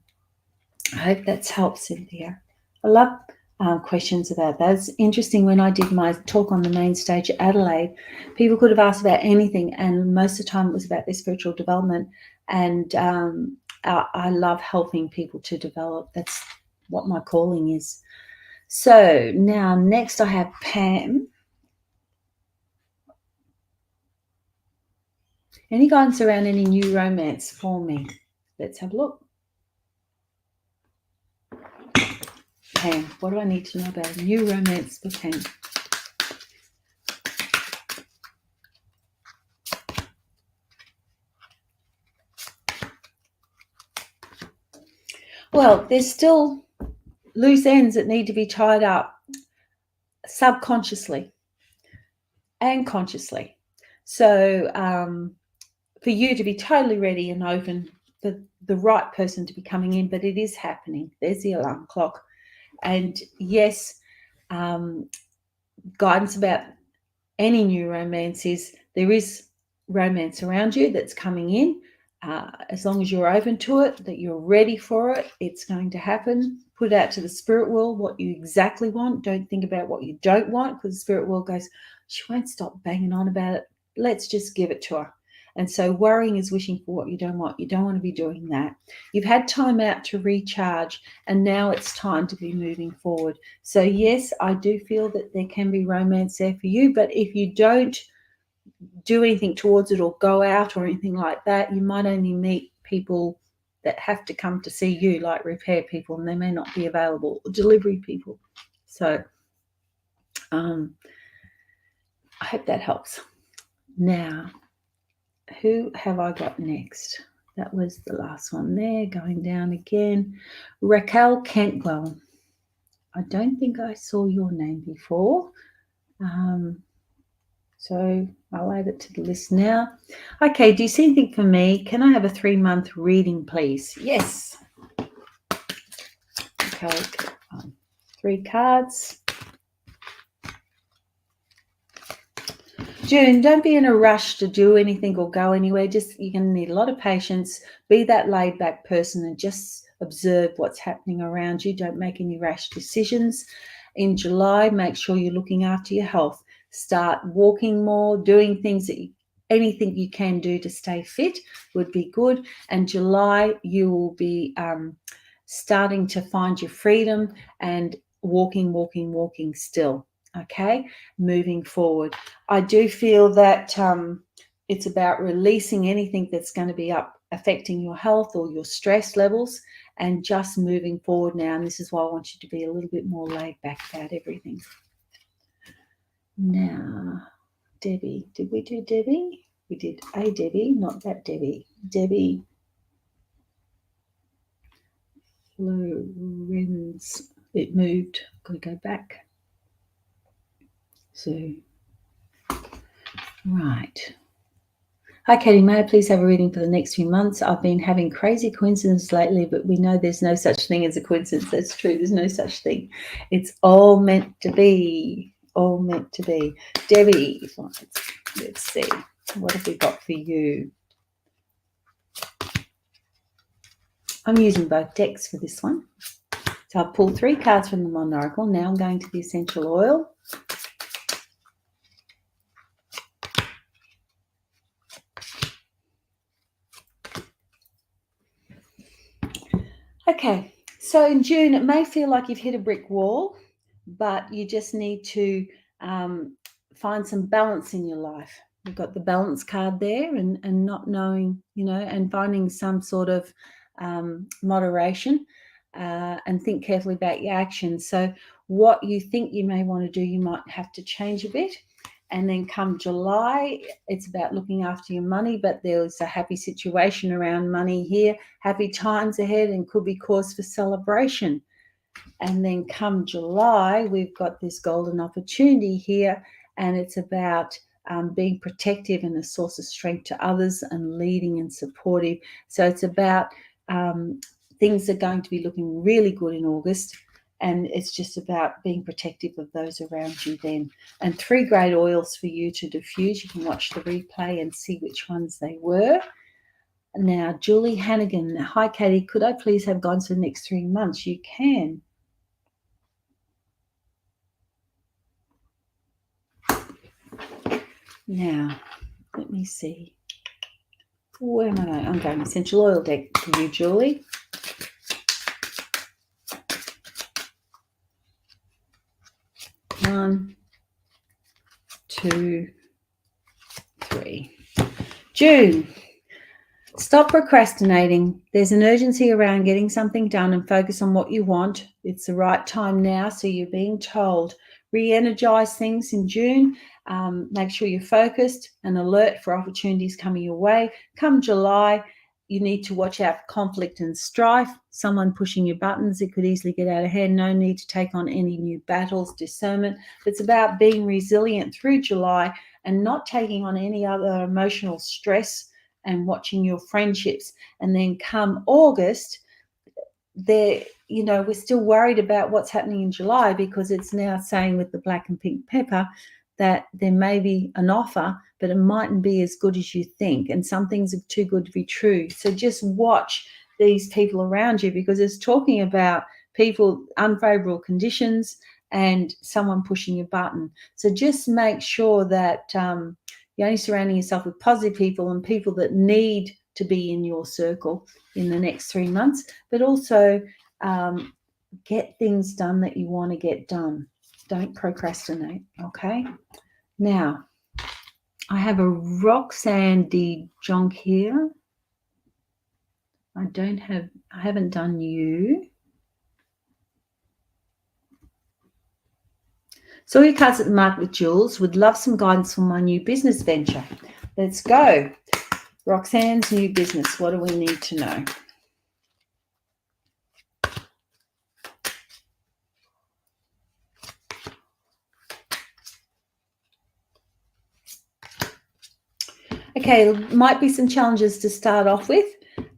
hope that's helped, Cynthia. I love questions about that. It's interesting, when I did my talk on the main stage at Adelaide, people could have asked about anything, and most of the time it was about their spiritual development. And I love helping people to develop. That's what my calling is. So now next I have Pam. Any guidance around any new romance for me? Let's have a look. Pam, what do I need to know about a new romance for Pam? Well, there's still loose ends that need to be tied up subconsciously and consciously. So for you to be totally ready and open for the right person to be coming in, but it is happening. There's the alarm clock. And yes, guidance about any new romance is there is romance around you that's coming in. As long as you're open to it, that you're ready for it, it's going to happen. Put out to the spirit world what you exactly want. Don't think about what you don't want, because the spirit world goes, she won't stop banging on about it. Let's just give it to her. And so worrying is wishing for what you don't want. You don't want to be doing that. You've had time out to recharge, and now it's time to be moving forward. So yes, I do feel that there can be romance there for you, but if you don't do anything towards it or go out or anything like that, you might only meet people that have to come to see you, like repair people, and they may not be available, or delivery people. So I hope that helps. Now, who have I got next? That was the last one there, going down again. Raquel Cantwell. I don't think I saw your name before. So I'll add it to the list now. Okay, do you see anything for me? Can I have a 3-month reading, please? Yes. Okay, 3 cards. June, don't be in a rush to do anything or go anywhere. Just, you're going to need a lot of patience. Be that laid back person and just observe what's happening around you. Don't make any rash decisions. In July, make sure you're looking after your health. Start walking more, doing things that anything you can do to stay fit would be good. And July, you will be starting to find your freedom and walking still. Okay, moving forward. I do feel that it's about releasing anything that's going to be affecting your health or your stress levels, and just moving forward now. And this is why I want you to be a little bit more laid back about everything. Now, Debbie. Did we do Debbie? We did a Debbie, not that Debbie. Debbie Lorenz. It moved. Got to go back. Sue. Right. Hi, Katie. May I please have a reading for the next few months? I've been having crazy coincidences lately, but we know there's no such thing as a coincidence. That's true. There's no such thing. It's all meant to be. All meant to be. Debbie, let's see. What have we got for you? I'm using both decks for this one. So I've pulled 3 cards from the Modern Oracle. Now I'm going to the essential oil. Okay, so in June, it may feel like you've hit a brick wall, but you just need to find some balance in your life. You've got the balance card there, and not knowing, and finding some sort of moderation, and think carefully about your actions. So what you think you may want to do, you might have to change a bit. And then come July, it's about looking after your money, but there's a happy situation around money here, happy times ahead, and could be cause for celebration. And then come July, we've got this golden opportunity here, and it's about being protective and a source of strength to others and leading and supportive. So it's about things are going to be looking really good in August. And it's just about being protective of those around you then. And 3 great oils for you to diffuse. You can watch the replay and see which ones they were. Now, Julie Hannigan. Hi, Katie. Could I please have guidance for the next 3 months? You can. Now, let me see. Where am I going? I'm going essential oil deck for you, Julie. One, 2, 3. June. Stop procrastinating. There's an urgency around getting something done and focus on what you want. It's the right time now, so you're being told. Re-energize things in June. Make sure you're focused and alert for opportunities coming your way. Come July, you need to watch out for conflict and strife. Someone pushing your buttons, it could easily get out of hand. No need to take on any new battles. Discernment. It's about being resilient through July and not taking on any other emotional stress, and watching your friendships. And then come August, we're still worried about what's happening in July, because it's now saying with the black and pink pepper that there may be an offer, but it mightn't be as good as you think. And some things are too good to be true. So just watch these people around you, because it's talking about people, unfavorable conditions, and someone pushing your button. So just make sure that you're only surrounding yourself with positive people and people that need to be in your circle in the next 3 months, but also get things done that you want to get done. Don't procrastinate, okay? Now, I have a Roxanne D. Jonk here. I haven't done you. Saw your cards at the market with Jules. Would love some guidance for my new business venture. Let's go. Roxanne's new business. What do we need to know? Okay, might be some challenges to start off with,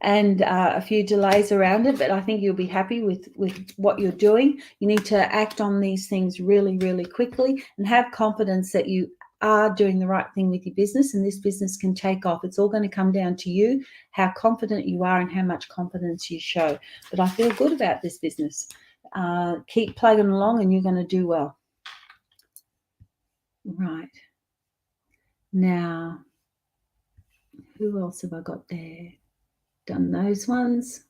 and a few delays around it, but I think you'll be happy with what you're doing. You need to act on these things really, really quickly and have confidence that you are doing the right thing with your business, and this business can take off. It's all going to come down to you, how confident you are and how much confidence you show. But I feel good about this business. Keep plugging along and you're going to do well. Right. Now, who else have I got there? Done those ones.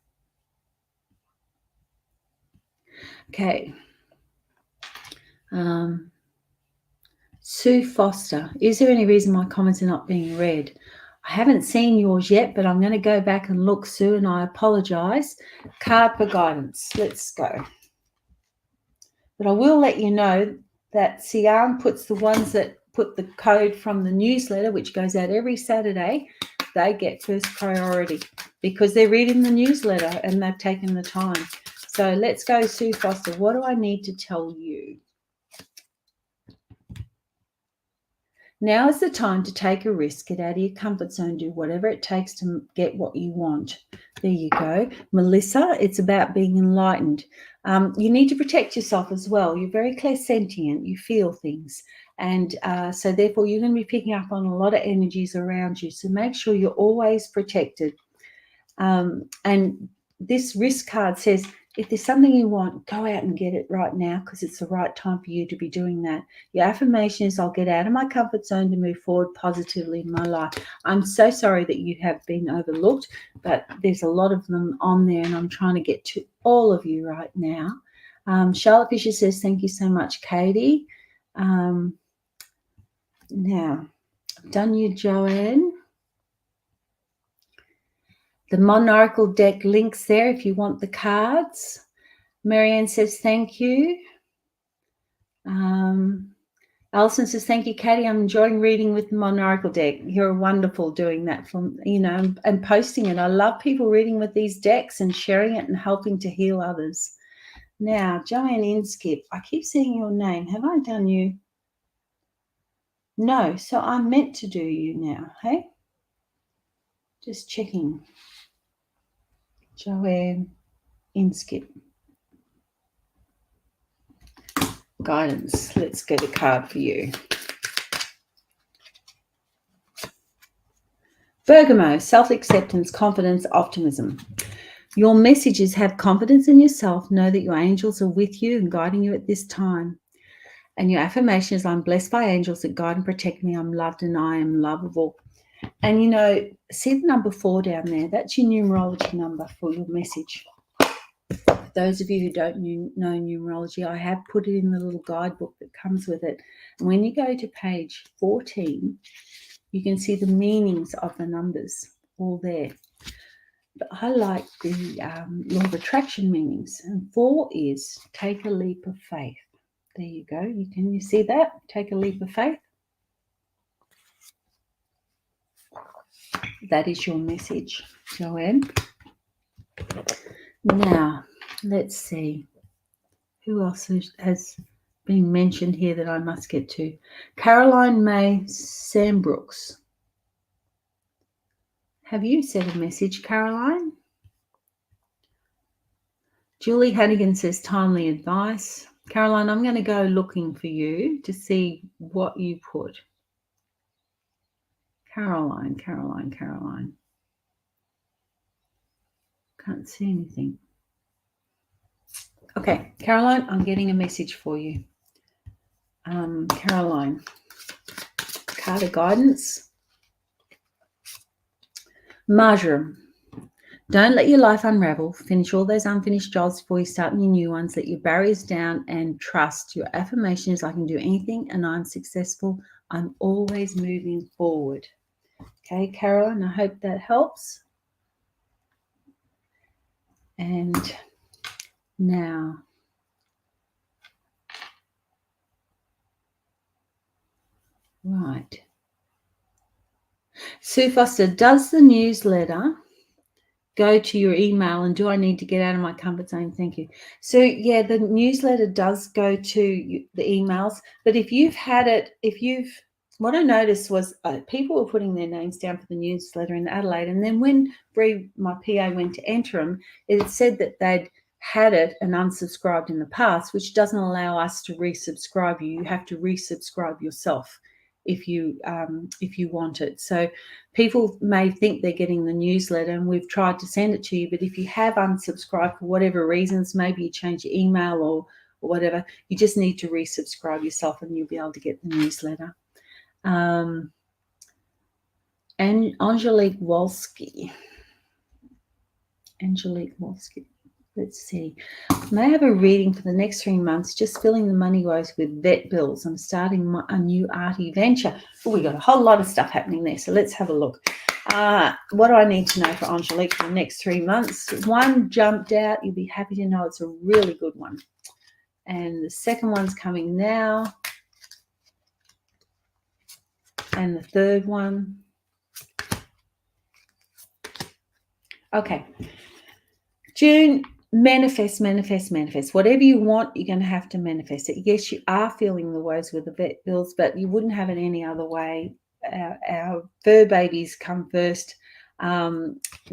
Okay. Sue Foster. Is there any reason my comments are not being read? I haven't seen yours yet, but I'm going to go back and look, Sue, and I apologize. Card for guidance. Let's go. But I will let you know that Sian puts the ones that put the code from the newsletter, which goes out every Saturday, they get first priority because they're reading the newsletter and they've taken the time. So let's go, Sue Foster. What do I need to tell you? Now is the time to take a risk, get out of your comfort zone, do whatever it takes to get what you want. There you go. Melissa, it's about being enlightened. You need to protect yourself as well. You're very clairsentient. You feel things. And so therefore, you're going to be picking up on a lot of energies around you. So make sure you're always protected. And this risk card says, if there's something you want, go out and get it right now because it's the right time for you to be doing that. Your affirmation is, I'll get out of my comfort zone to move forward positively in my life. I'm so sorry that you have been overlooked, but there's a lot of them on there and I'm trying to get to all of you right now. Charlotte Fisher says, thank you so much, Katie. Now, I've done you, Joanne. The Monarchical deck links there if you want the cards. Marianne says, thank you. Alison says, thank you, Katie. I'm enjoying reading with the Monarchical deck. You're wonderful doing that, and posting it. I love people reading with these decks and sharing it and helping to heal others. Now, Joanne Inskip, I keep seeing your name. Have I done you? No, so I'm meant to do you now, hey? Just checking. Joanne Inskip. Guidance. Let's get a card for you. Bergamo, self-acceptance, confidence, optimism. Your messages: have confidence in yourself. Know that your angels are with you and guiding you at this time. And your affirmation is, I'm blessed by angels that guide and protect me. I'm loved and I am lovable. And see the number 4 down there? That's your numerology number for your message. Those of you who don't know numerology, I have put it in the little guidebook that comes with it. And when you go to page 14, you can see the meanings of the numbers all there. But I like the law of attraction meanings. And 4 is take a leap of faith. There you go. Can you see that? Take a leap of faith. That is your message, Joanne. Now, let's see. Who else has been mentioned here that I must get to? Caroline May Sambrooks. Have you sent a message, Caroline? Julie Hannigan says timely advice. Caroline, I'm going to go looking for you to see what you put. Caroline. Can't see anything. Okay, Caroline, I'm getting a message for you. Caroline, card of guidance. Marjoram, don't let your life unravel. Finish all those unfinished jobs before you start any new ones. Let your barriers down and trust. Your affirmation is, I can do anything and I'm successful. I'm always moving forward. Okay, Caroline, I hope that helps. And now, right. Sue Foster, does the newsletter go to your email, and do I need to get out of my comfort zone? Thank you. So yeah, the newsletter does go to the emails, but what I noticed was people were putting their names down for the newsletter in Adelaide, and then when Bree, my PA, went to enter them, it said that they'd had it and unsubscribed in the past, which doesn't allow us to resubscribe you. You have to resubscribe yourself if you want it. So people may think they're getting the newsletter and we've tried to send it to you, but if you have unsubscribed for whatever reasons, maybe you change your email or whatever, you just need to resubscribe yourself and you'll be able to get the newsletter. And Angelique Wolski. Let's see. May I have a reading for the next 3 months, just filling the money woes with vet bills. I'm starting a new arty venture. Oh, we got a whole lot of stuff happening there, so let's have a look. What do I need to know for Angelique for the next 3 months? One jumped out. You'll be happy to know it's a really good one. And the second one's coming now. And the third one. Okay. June, manifest. Whatever you want, you're going to have to manifest it. Yes, you are feeling the woes with the vet bills, but you wouldn't have it any other way. Our fur babies come first.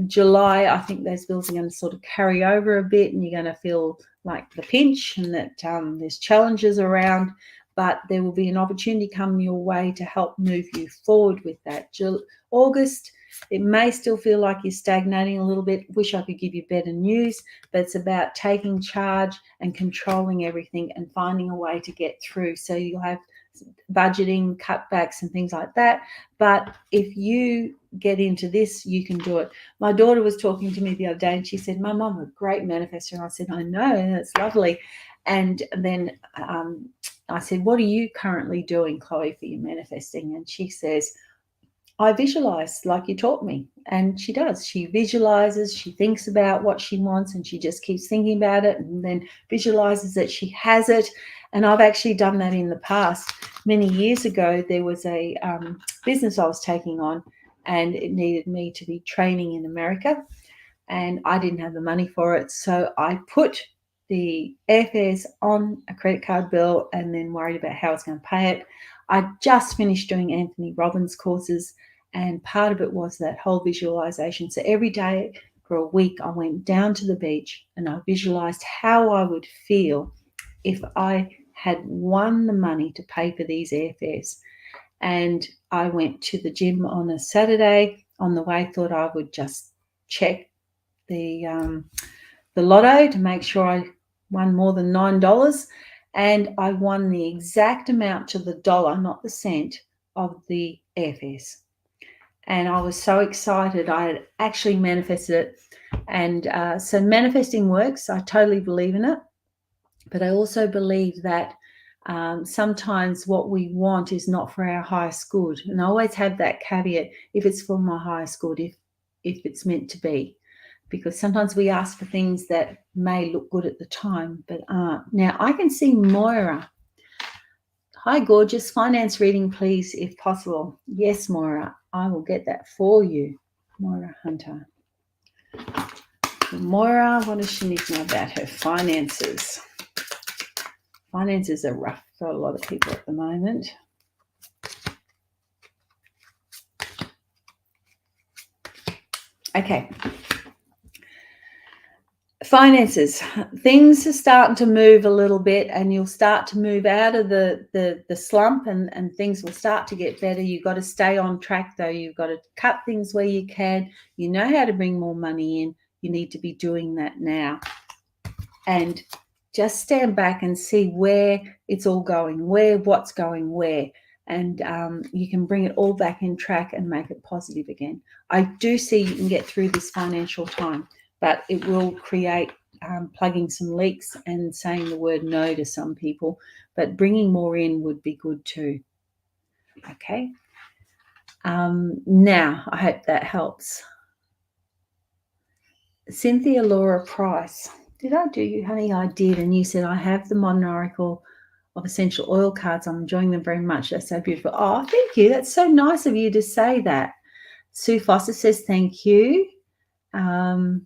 July, I think those bills are going to sort of carry over a bit, and you're going to feel like the pinch and that there's challenges around, but there will be an opportunity come your way to help move you forward with that. August, it may still feel like you're stagnating a little bit. Wish I could give you better news, but it's about taking charge and controlling everything and finding a way to get through. So you'll have budgeting, cutbacks and things like that. But if you get into this, you can do it. My daughter was talking to me the other day and she said, "My mum, a great manifestor." And I said, "I know, that's lovely." And then I said, "What are you currently doing, Chloe, for your manifesting?" And she says, "I visualize like you taught me." And she does. She visualizes, she thinks about what she wants, and she just keeps thinking about it and then visualizes that she has it. And I've actually done that in the past. Many years ago, there was a business I was taking on, and it needed me to be training in America, and I didn't have the money for it. So I put the airfares on a credit card bill and then worried about how I was going to pay it. I just finished doing Anthony Robbins courses, and part of it was that whole visualization. So every day for a week, I went down to the beach and I visualized how I would feel if I had won the money to pay for these airfares. And I went to the gym on a Saturday. On the way, thought I would just check the lotto to make sure I won more than $9. And I won the exact amount to the dollar, not the cent, of the airfares. And I was so excited. I had actually manifested it. And so manifesting works. I totally believe in it. But I also believe that sometimes what we want is not for our highest good. And I always have that caveat, if it's for my highest good, if it's meant to be. Because sometimes we ask for things that may look good at the time, but aren't. Now, I can see Moira. Hi, gorgeous. Finance reading, please, if possible. Yes, Moira. I will get that for you. Moira Hunter. Moira, what does she need to know about her finances? Finances are rough for a lot of people at the moment. Okay. Finances. Things are starting to move a little bit, and you'll start to move out of the slump, and things will start to get better. You've got to stay on track, though. You've got to cut things where you can. You know how to bring more money in. You need to be doing that now. And just stand back and see where it's all going, what's going where. And you can bring it all back in track and make it positive again. I do see you can get through this financial time, but it will create plugging some leaks and saying the word no to some people, but bringing more in would be good too. Okay. Now, I hope that helps. Cynthia Laura Price. Did I do you, honey? I did. And you said, I have the Modern Oracle of Essential Oil cards. I'm enjoying them very much. They're so beautiful. Oh, thank you. That's so nice of you to say that. Sue Foster says, thank you. And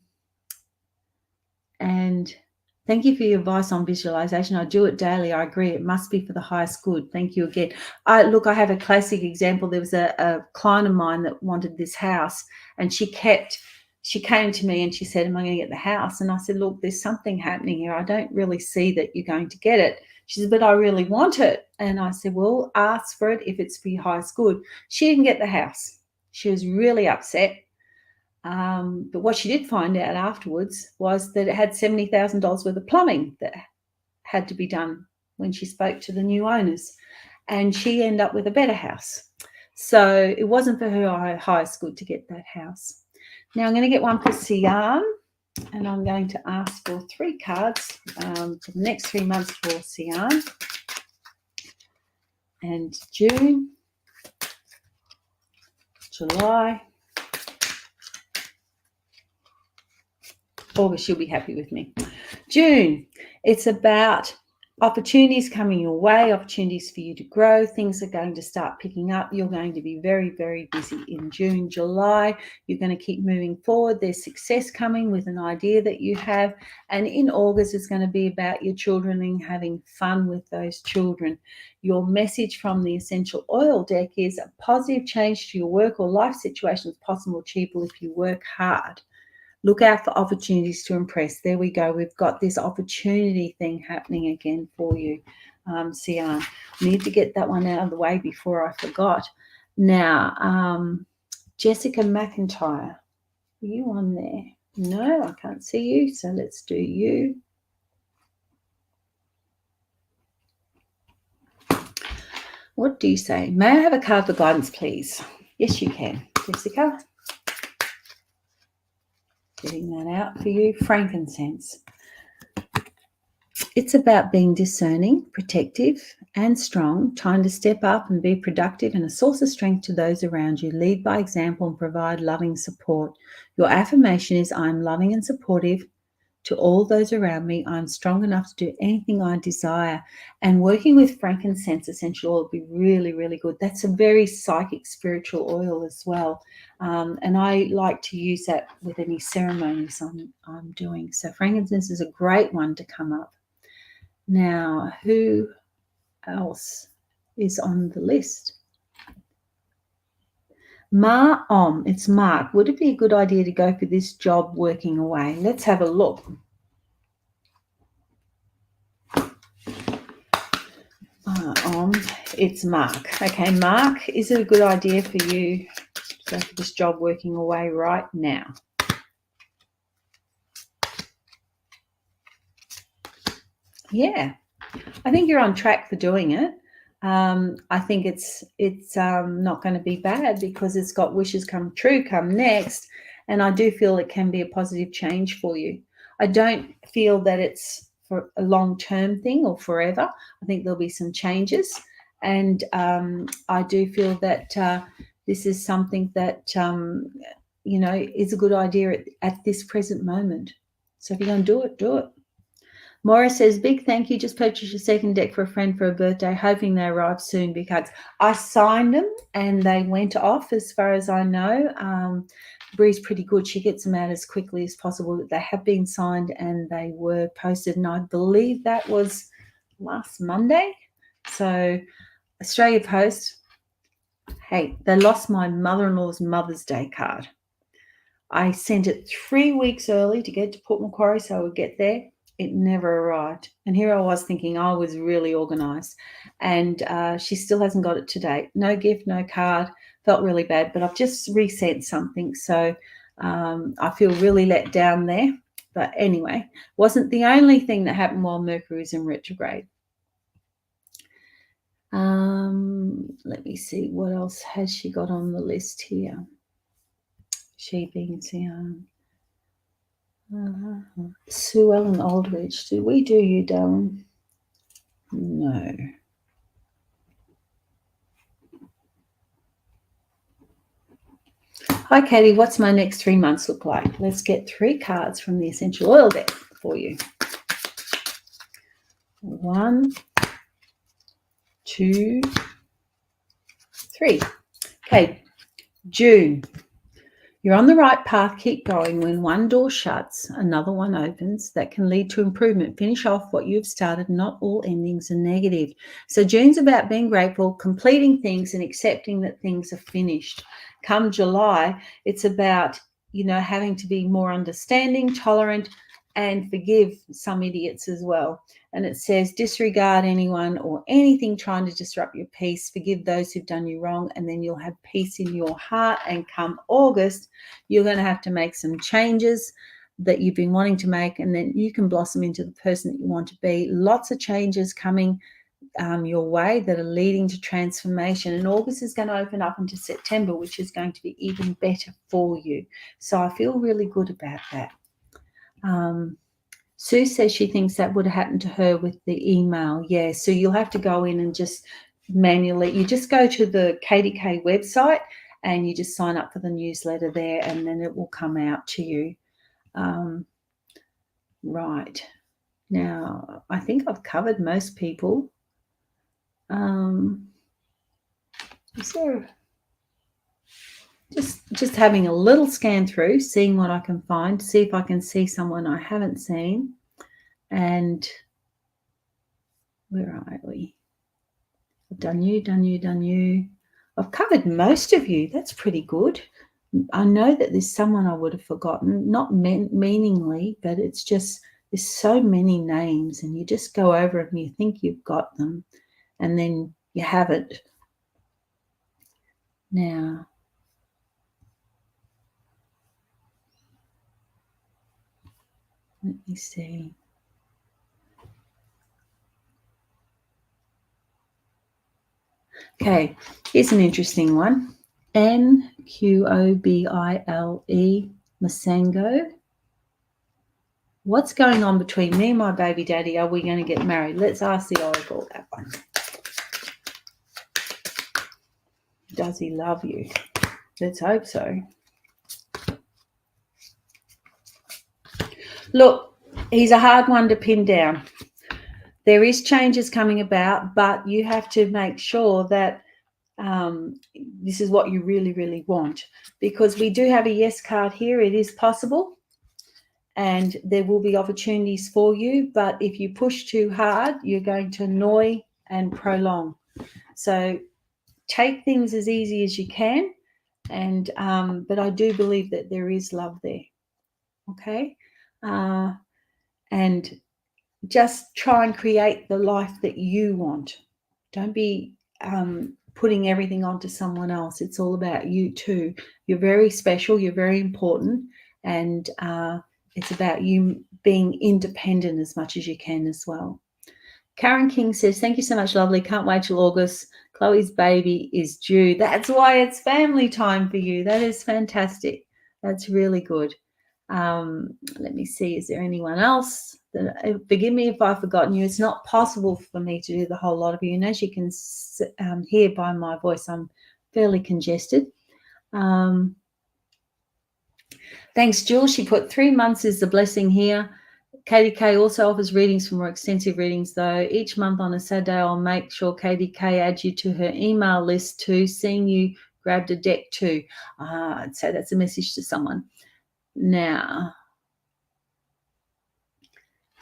thank you for your advice on visualization. I do it daily. I agree. It must be for the highest good. Thank you again. I have a classic example. There was a client of mine that wanted this house, and she came to me and she said, am I going to get the house? And I said, look, there's something happening here. I don't really see that you're going to get it. She said, but I really want it. And I said, well, ask for it if it's for your highest good. She didn't get the house. She was really upset. But what she did find out afterwards was that it had $70,000 worth of plumbing that had to be done when she spoke to the new owners. And she ended up with a better house. So it wasn't for her highest good to get that house. Now I'm going to get one for Sian, and I'm going to ask for 3 cards for the next 3 months for Sian. And June, July, August. She'll be happy with me. June, it's about opportunities coming your way, opportunities for you to grow. Things are going to start picking up. You're going to be very, very busy in June, July. You're going to keep moving forward. There's success coming with an idea that you have. And in August, it's going to be about your children and having fun with those children. Your message from the essential oil deck is a positive change to your work or life situation is possible, achievable if you work hard. Look out for opportunities to impress. There we go. We've got this opportunity thing happening again for you, Sian. Need to get that one out of the way before I forgot. Now, Jessica McIntyre, are you on there? No, I can't see you, so let's do you. What do you say? May I have a card for guidance, please? Yes, you can, Jessica. Getting that out for you. Frankincense. It's about being discerning, protective, and strong, trying to step up and be productive and a source of strength to those around you. Lead by example and provide loving support. Your affirmation is, I'm loving and supportive to all those around me. I'm strong enough to do anything I desire. And working with frankincense essential oil will be really, really good. That's a very psychic, spiritual oil as well. And I like to use that with any ceremonies I'm doing. So frankincense is a great one to come up. Now, who else is on the list? It's Mark. Would it be a good idea to go for this job working away? Let's have a look. It's Mark. Okay, Mark, is it a good idea for you to go for this job working away right now? Yeah, I think you're on track for doing it. I think it's not going to be bad because it's got wishes come true come next, and I do feel it can be a positive change for you. I don't feel that it's for a long-term thing or forever. I think there'll be some changes, and I do feel that this is something that is a good idea at this present moment. So if you're going to do it, do it. Maura says, big thank you. Just purchased a second deck for a friend for her birthday, hoping they arrive soon because I signed them and they went off as far as I know. Bree's pretty good. She gets them out as quickly as possible. They have been signed and they were posted, and I believe that was last Monday. So Australia Post, hey, they lost my mother-in-law's Mother's Day card. I sent it 3 weeks early to get to Port Macquarie so I would get there. It never arrived. And here I was thinking I was really organised. And she still hasn't got it to date. No gift, no card. Felt really bad. But I've just resent something. So I feel really let down there. But anyway, wasn't the only thing that happened while Mercury was in retrograde. Let me see. What else has she got on the list here? She being Sue Ellen Aldridge. Did we do you, darling? No. Hi, Katie. What's my next 3 months look like? Let's get 3 cards from the essential oil deck for you. 1, 2, 3. Okay, June. You're on the right path. Keep going. When one door shuts, another one opens. That can lead to improvement. Finish off what you've started. Not all endings are negative. So June's about being grateful, completing things, and accepting that things are finished. Come July, it's about, having to be more understanding, tolerant, and forgive some idiots as well. And it says, disregard anyone or anything trying to disrupt your peace. Forgive those who've done you wrong, and then you'll have peace in your heart. And come August, you're going to have to make some changes that you've been wanting to make, and then you can blossom into the person that you want to be. Lots of changes coming your way that are leading to transformation. And August is going to open up into September, which is going to be even better for you. So I feel really good about that. Sue says she thinks that would have happened to her with the email. Yeah, so you'll have to go in and just manually, you just go to the Katy-K website and you just sign up for the newsletter there, and then it will come out to you. Right. Now, I think I've covered most people. Is there just having a little scan through, seeing what I can find, see if I can see someone I haven't seen. And where are we? I've done you. I've covered most of you. That's pretty good. I know that there's someone I would have forgotten, not meaningly, but it's just there's so many names, and you just go over it and you think you've got them, and then you have it. Now, let me see. Okay, here's an interesting one. Nqobile, Masango. What's going on between me and my baby daddy? Are we going to get married? Let's ask the oracle that one. Does he love you? Let's hope so. Look, he's a hard one to pin down. There is changes coming about, but you have to make sure that this is what you really, really want, because we do have a yes card here. It is possible, and there will be opportunities for you, but if you push too hard, you're going to annoy and prolong. So take things as easy as you can, and but I do believe that there is love there. Okay, and just try and create the life that you want. Don't be putting everything onto someone else. It's all about you too. You're very special. You're very important, and it's about you being independent as much as you can as well. Karen King says, thank you so much, lovely. Can't wait till August. Chloe's baby is due. That's why it's family time for you. That is fantastic. That's really good. Let me see. Is there anyone else? Forgive me if I've forgotten you. It's not possible for me to do the whole lot of you. And as you can hear by my voice, I'm fairly congested. Thanks, Jules. She put 3 months is the blessing here. Katy-K also offers readings for more extensive readings, though. Each month on a Saturday, I'll make sure Katy-K adds you to her email list too. Seeing you grabbed a deck too. So that's a message to someone. Now,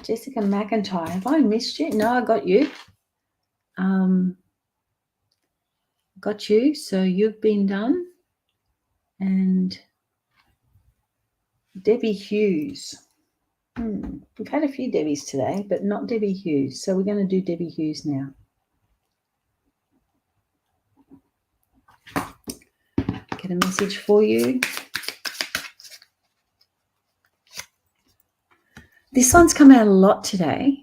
Jessica McIntyre, have I missed you? No, I got you. Got you. So you've been done. And Debbie Hughes. We've had a few Debbies today, but not Debbie Hughes. So we're going to do Debbie Hughes now. Get a message for you. This one's come out a lot today.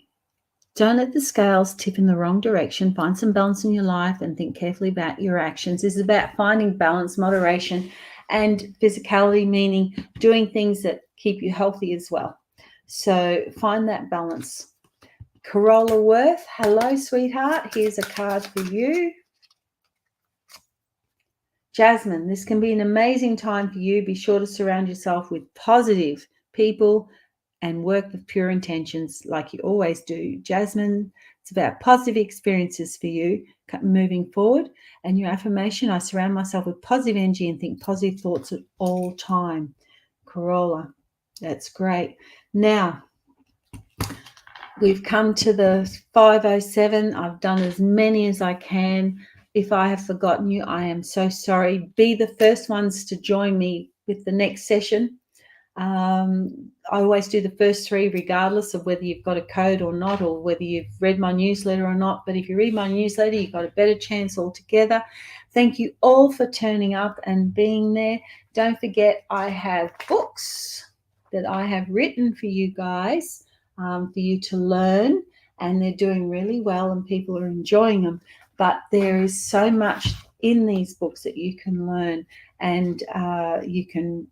Don't let the scales tip in the wrong direction. Find some balance in your life and think carefully about your actions. This is about finding balance, moderation, and physicality, meaning doing things that keep you healthy as well. So find that balance. Corolla Worth, hello, sweetheart. Here's a card for you. Jasmine, this can be an amazing time for you. Be sure to surround yourself with positive people and work with pure intentions like you always do. Jasmine, it's about positive experiences for you moving forward. And your affirmation, I surround myself with positive energy and think positive thoughts at all time. Corolla, that's great. Now, we've come to the 507. I've done as many as I can. If I have forgotten you, I am so sorry. Be the first ones to join me with the next session. I always do the first 3 regardless of whether you've got a code or not, or whether you've read my newsletter or not. But if you read my newsletter, you've got a better chance altogether. Thank you all for turning up and being there. Don't forget, I have books that I have written for you guys, for you to learn, and they're doing really well and people are enjoying them. But there is so much in these books that you can learn, and you can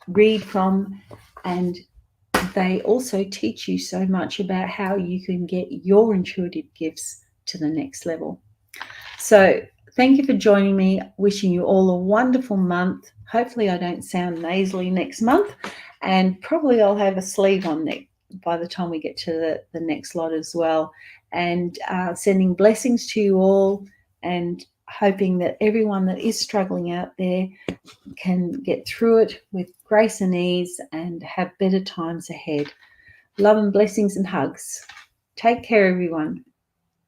read from, and they also teach you so much about how you can get your intuitive gifts to the next level. So thank you for joining me. Wishing you all a wonderful month. Hopefully I don't sound nasally next month, and probably I'll have a sleeve on by the time we get to the next lot as well. And sending blessings to you all, and hoping that everyone that is struggling out there can get through it with grace and ease and have better times ahead. Love and blessings and hugs. Take care, everyone.